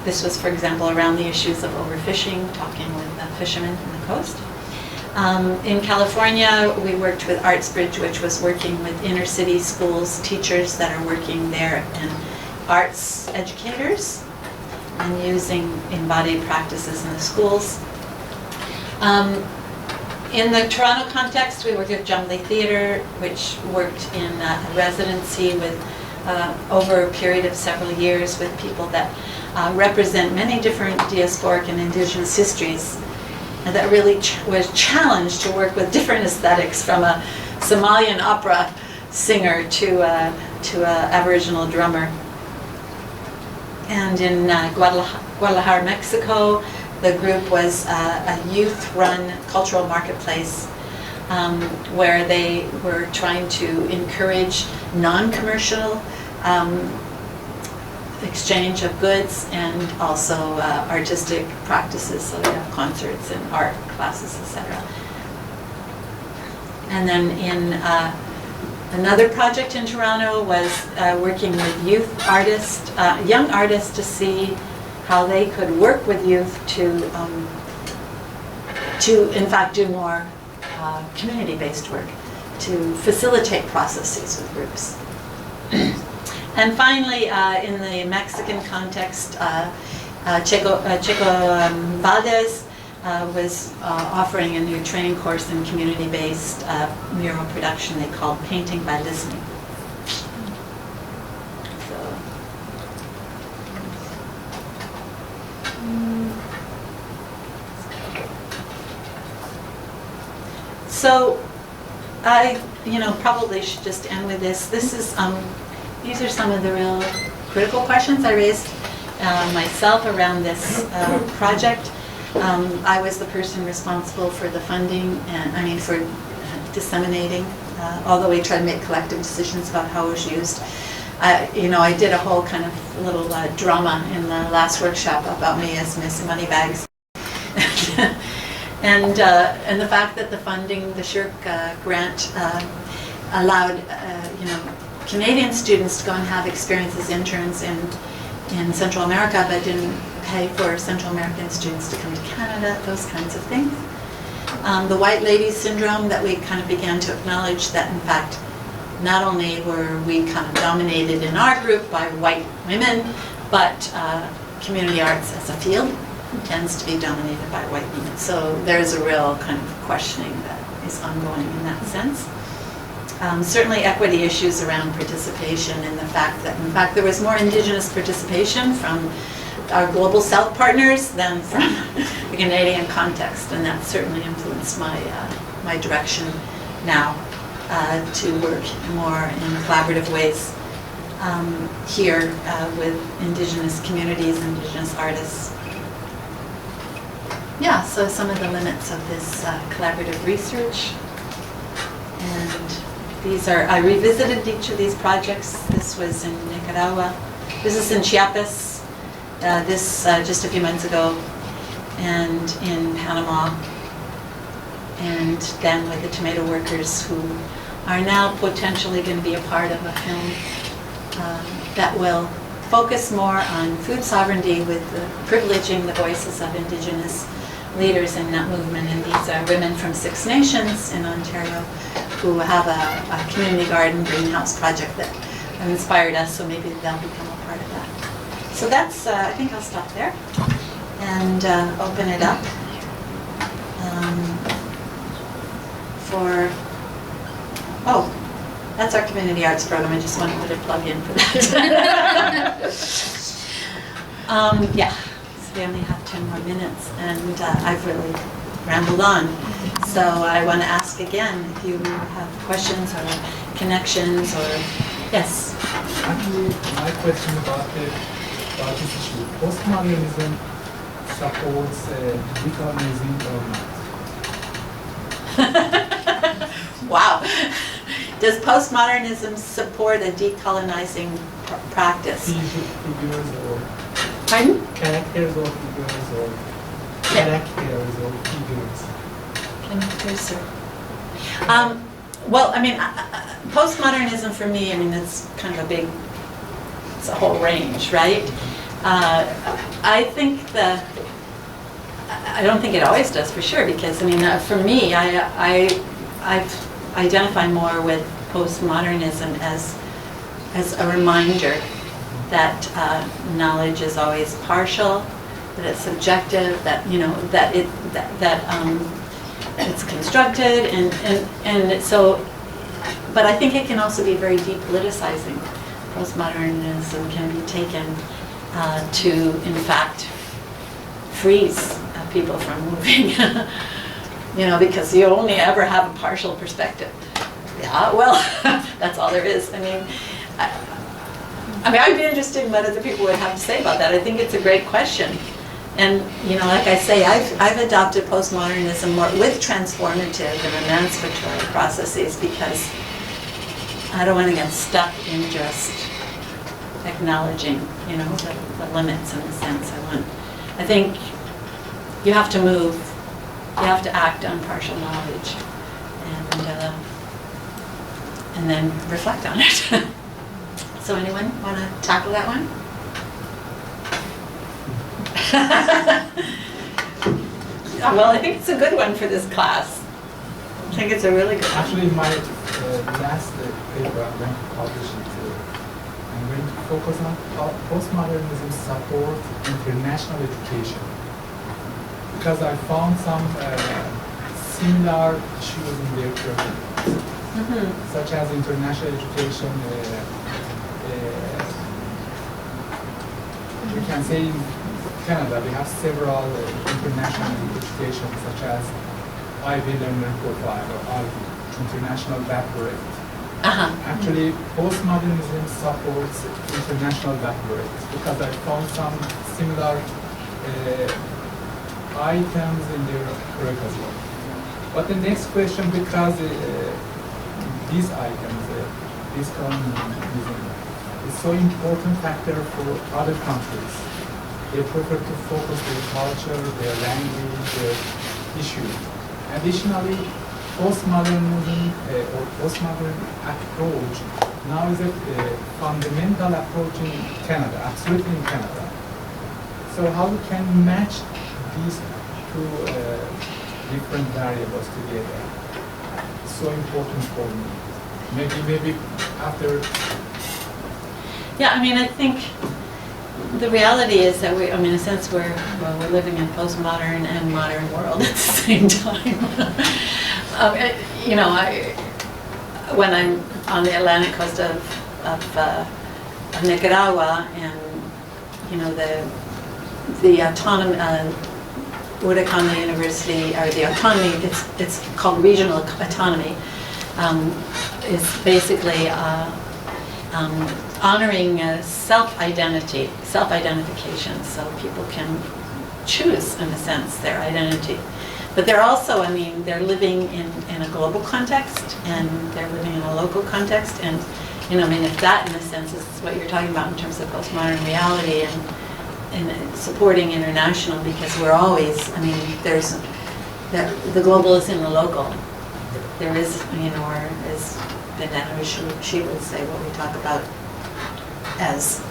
this was, for example, around the issues of overfishing, talking with fishermen on the coast. In California, we worked with ArtsBridge, which was working with inner city schools, teachers that are working there, and arts educators, and using embodied practices in the schools. In the Toronto context, we worked with Jumbley Theatre, which worked in a residency with over a period of several years with people that represent many different diasporic and indigenous histories, and that really was challenged to work with different aesthetics, from a Somalian opera singer to a Aboriginal drummer. And in Guadalajara, Mexico, the group was a youth-run cultural marketplace where they were trying to encourage non-commercial exchange of goods and also artistic practices, so we have concerts and art classes, etc. And then in another project in Toronto was working with youth artists, young artists, to see how they could work with youth to in fact do more community-based work, to facilitate processes with groups. And finally, in the Mexican context, Checo Valdez was offering a new training course in community-based mural production they called Painting by Listening. So I, probably should just end with this. This is, these are some of the real critical questions I raised myself around this project. I was the person responsible for the funding and, for disseminating, although we tried to make collective decisions about how it was used. I did a whole kind of little drama in the last workshop about me as Miss Moneybags. And the fact that the funding, the SHIRK grant, allowed Canadian students to go and have experience as interns in Central America, but didn't pay for Central American students to come to Canada, those kinds of things. The white lady syndrome, that we kind of began to acknowledge that, in fact, not only were we kind of dominated in our group by white women, but community arts as a field tends to be dominated by white women. So there's a real kind of questioning that is ongoing in that sense. Certainly equity issues around participation, and the fact that, in fact, there was more Indigenous participation from our Global South partners than from the Canadian context, and that certainly influenced my direction now to work more in collaborative ways here with Indigenous communities, Indigenous artists. Yeah, so some of the limits of this collaborative research. And these are, I revisited each of these projects. This was in Nicaragua. This is in Chiapas, just a few months ago, and in Panama, and then with the tomato workers, who are now potentially going to be a part of a film that will focus more on food sovereignty with privileging the voices of Indigenous leaders in that movement. And these are women from 6 Nations in Ontario who have a community garden greenhouse project that inspired us, so maybe they'll become a part of that. So that's, I think I'll stop there and open it up for, that's our community arts program. I just wanted to put a plug in for that. Yeah, so we only have 10 more minutes, and I've really rambled on. So I want to ask again if you have questions or connections or, yes? Actually, my question about this issue, postmodernism supports decolonizing or not? Wow. Does postmodernism support a decolonizing practice? Figures or Pardon? characters or figures or characters or figures? Characters or... well, I mean, postmodernism for me, I mean, it's kind of it's a whole range, right? I think I don't think it always does, for sure, because, I mean, for me, I've identified more with postmodernism as a reminder that knowledge is always partial, that it's subjective, that, it's constructed, and so, but I think it can also be very depoliticizing. Postmodernism can be taken to, in fact, freeze people from moving, because you only ever have a partial perspective. Yeah, well, that's all there is. I mean, I'd be interested in what other people would have to say about that. I think it's a great question. And, like I say, I've adopted postmodernism more with transformative and emancipatory processes, because I don't want to get stuck in just acknowledging, the limits in the sense I think you have to move, you have to act on partial knowledge, and then reflect on it. So anyone want to tackle that one? Well, I think it's a good one for this class. I think it's a really good one. Actually, my last paper I'm going to publish it. I'm going to focus on how postmodernism support international education, because I found some similar issues in their curriculum, such as international education. We can say in Canada we have several international education, such as Ivy learner profile or IB, International Baccalaureate. Uh-huh. Actually, postmodernism supports international baccalaureate because I found some similar items in their work as well. But the next question, because these items, this colonialism, is so important factor for other countries. They prefer to focus their culture, their language, their issue. Additionally, postmodernism or postmodern approach now is a fundamental approach in Canada, absolutely in Canada. So how we can match these two different variables together? It's so important for me. Maybe after. Yeah, I mean, I think the reality is that we, I mean, in a sense, we're living in postmodern and modern world at the same time. You know, when I'm on the Atlantic coast of Nicaragua, and you know the autonomy, Huracan University, or the autonomy, it's called regional autonomy, is basically honoring self-identification, so people can choose, in a sense, their identity. But they're also, I mean, they're living in a global context, and they're living in a local context, and, you know, I mean, if that, in a sense, is what you're talking about in terms of postmodern reality and supporting international, because we're always, I mean, there's, the global is in the local. There is, you know, or as Vandana, she would say, what we talk about as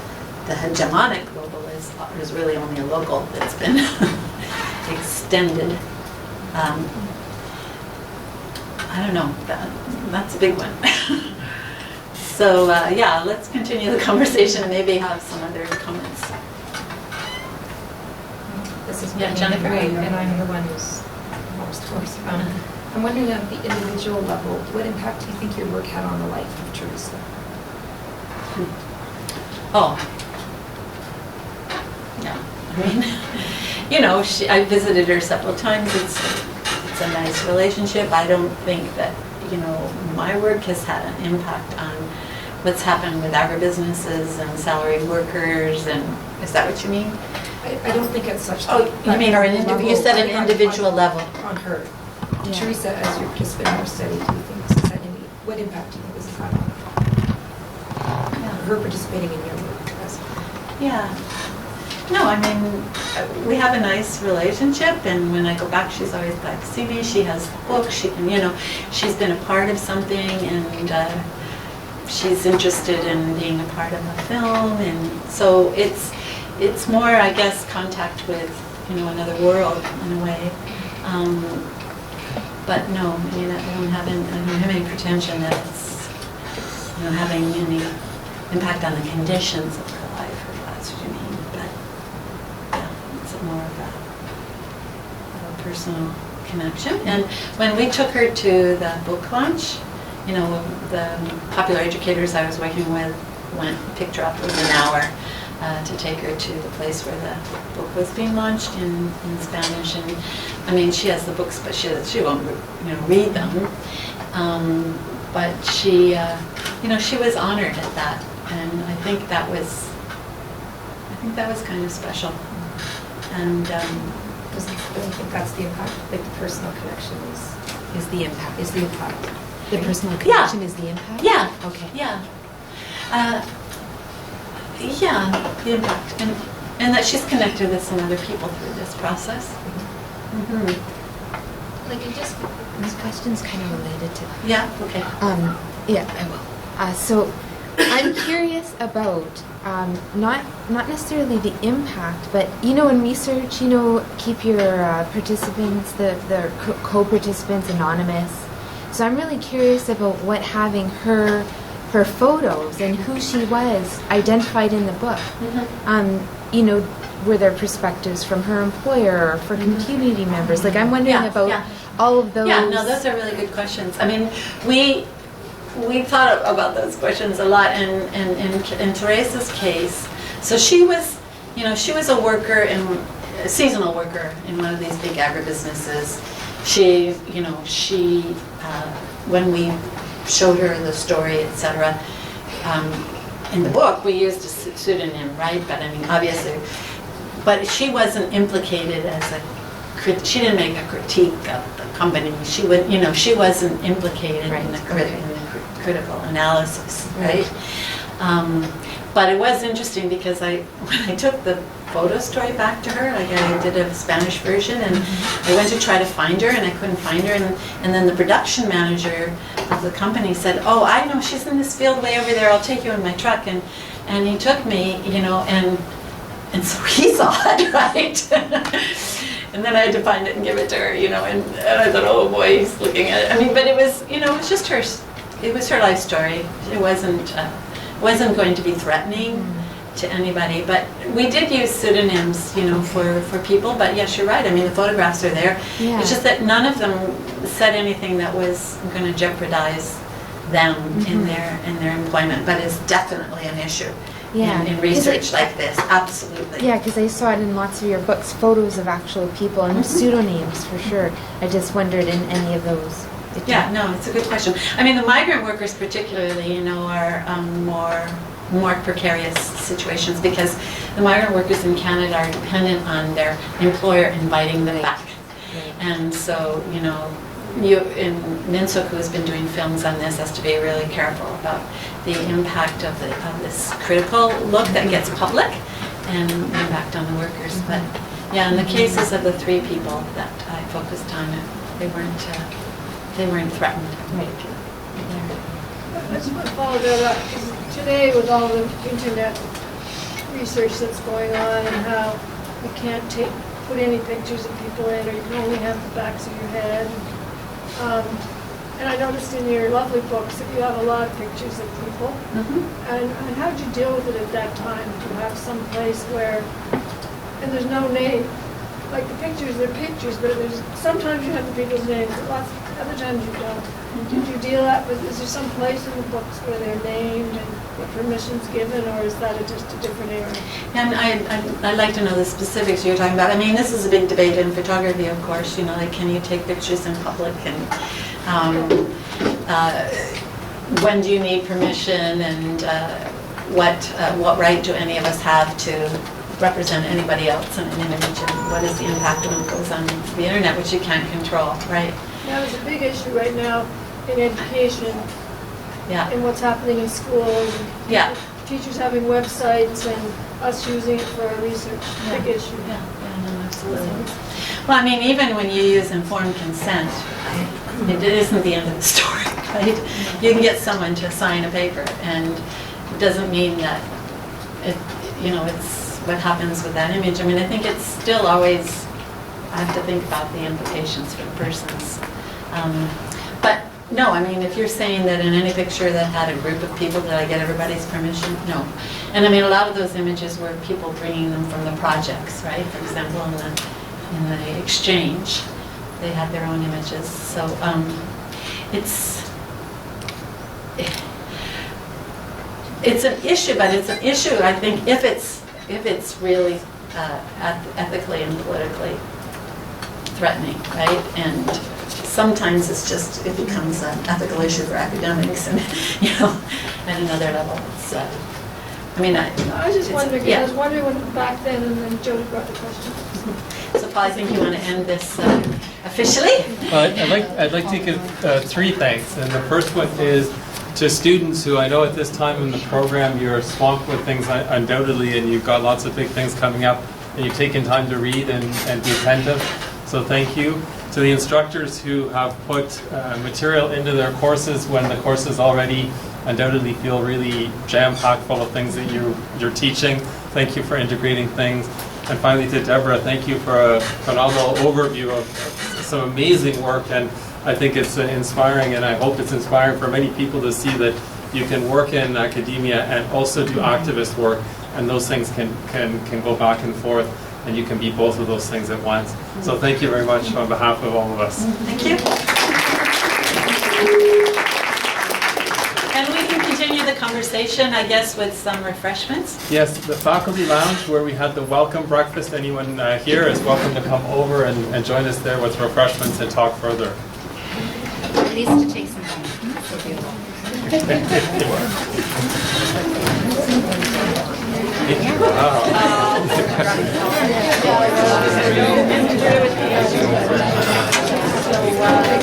the hegemonic global is really only a local that's been extended. I don't know, that's a big one. So yeah, let's continue the conversation and maybe have some other comments. This is Jennifer. And I'm the one who's most course. I'm wondering at the individual level, what impact do you think your work had on the life of Teresa? Oh, yeah. I mean, you know, I visited her several times. It's a nice relationship. I don't think that, you know, my work has had an impact on what's happened with agribusinesses and salaried workers. And is that what you mean? I don't think it's such. Oh, you mean, or you said an individual level on her. Yeah. Teresa, as your participant in her study, do you think this has had any? What impact do you think this has had on her participating in your work? Yeah. No, I mean, we have a nice relationship, and when I go back, she's always glad to see me. She has books. She can, you know, she's been a part of something, and she's interested in being a part of a film, and so it's more, I guess, contact with, you know, another world in a way. But no, I mean, I don't have any pretension that it's, you know, having any impact on the conditions of her life, if that's what you mean. But yeah, it's more of a personal connection. And when we took her to the book launch, you know, the popular educators I was working with picked her up. It was an hour to take her to the place where the book was being launched in Spanish. And I mean, she has the books, but she won't, you know, read them. But she, you know, she was honored at that, and I think that was kind of special. And I think that's the impact. Like the personal connection is the impact. Is the impact. The personal connection is the impact? Yeah. Okay. Yeah. Yeah, the impact. And that she's connected with some other people through this process. Mm-hmm. Like it just, This question's kind of related to that. Yeah, okay. Yeah, I will. So I'm curious about not necessarily the impact, but you know, in research, you know, keep your participants, the co-participants anonymous. So I'm really curious about what having her photos and who she was identified in the book. Mm-hmm. You know, were there perspectives from her employer or for community members? Like I'm wondering about all of those. Yeah, no, those are really good questions. I mean, we thought about those questions a lot, and in Teresa's case, so she was, you know, she was a worker, a seasonal worker in one of these big agribusinesses, she, when we showed her the story, etc., in the book, we used a pseudonym, right? But I mean, obviously, but she wasn't implicated as she didn't make a critique of the company. She would, she wasn't implicated in the critical analysis, right? But it was interesting because when I took the photo story back to her, like I did a Spanish version, and I went to try to find her, and I couldn't find her, and then the production manager of the company said, "Oh, I know, she's in this field way over there, I'll take you in my truck," and he took me, and so he saw it, right? And then I had to find it and give it to her, and I thought, oh boy, he's looking at it. I mean, but it was, it was just it was her life story. It wasn't going to be threatening to anybody, but we did use pseudonyms, for people. But yes, you're right. I mean, the photographs are there. Yeah. It's just that none of them said anything that was going to jeopardize them in their employment. But it's definitely an issue in research like this. Absolutely. Yeah, because I saw it in lots of your books, photos of actual people and pseudonyms for sure. I just wondered in any of those. Yeah, no, it's a good question. I mean, the migrant workers particularly, are more precarious situations because the migrant workers in Canada are dependent on their employer inviting them back. And so, in Minsuk, who has been doing films on this, has to be really careful about the impact of this critical look that gets public and the impact on the workers. But yeah, in the cases of the 3 people that I focused on, they weren't threatened. Right. I just want to follow that up, because today with all the internet research that's going on and how you can't put any pictures of people in, or you can only have the backs of your head. And I noticed in your lovely books that you have a lot of pictures of people. And how did you deal with it at that time? Do you have some place where, and there's no name, like the pictures, they're pictures, but sometimes you have the people's names, but other times you don't. Did you deal with, is there some place in the books where they're named and the permission's given, or is that just a different area? And I'd like to know the specifics you're talking about. I mean, this is a big debate in photography, of course, like can you take pictures in public, and when do you need permission, and what right do any of us have to represent anybody else in an image, and what is the impact when it goes on the internet, which you can't control, right? Now, there's a big issue right now in education, and what's happening in schools, and teachers having websites and us using it for our research. Big issue. No, absolutely. Well, I mean, even when you use informed consent, it isn't the end of the story, right? You can get someone to sign a paper, and it doesn't mean that it's what happens with that image. I mean, I think it's still always, I have to think about the implications for the persons. But no, I mean, if you're saying that in any picture that had a group of people, did I get everybody's permission? No. And I mean, a lot of those images were people bringing them from the projects, right? For example, in the exchange, they had their own images. So it's an issue, but it's an issue, I think, if it's really ethically and politically threatening, right? And sometimes it becomes an ethical issue for academics, and at another level. So, I was just wondering. I was wondering when back then, and then Jody brought the question. So, Paul, I think you want to end this officially. Well, I'd like to give 3 thanks, and the first one is to students who I know at this time in the program you're swamped with things undoubtedly, and you've got lots of big things coming up, and you've taken time to read and be attentive. So thank you. To the instructors who have put material into their courses when the courses already undoubtedly feel really jam-packed full of things that you're teaching. Thank you for integrating things. And finally to Deborah, thank you for a phenomenal overview of some amazing work, and I think it's inspiring, and I hope it's inspiring for many people to see that you can work in academia and also do activist work, and those things can go back and forth, and you can be both of those things at once. So thank you very much on behalf of all of us. Thank you. And we can continue the conversation. conversation, I guess, with some refreshments. Yes, the faculty lounge where we had the welcome breakfast. Anyone here is welcome to come over and join us there with refreshments and talk further. At least to take some home. Wow.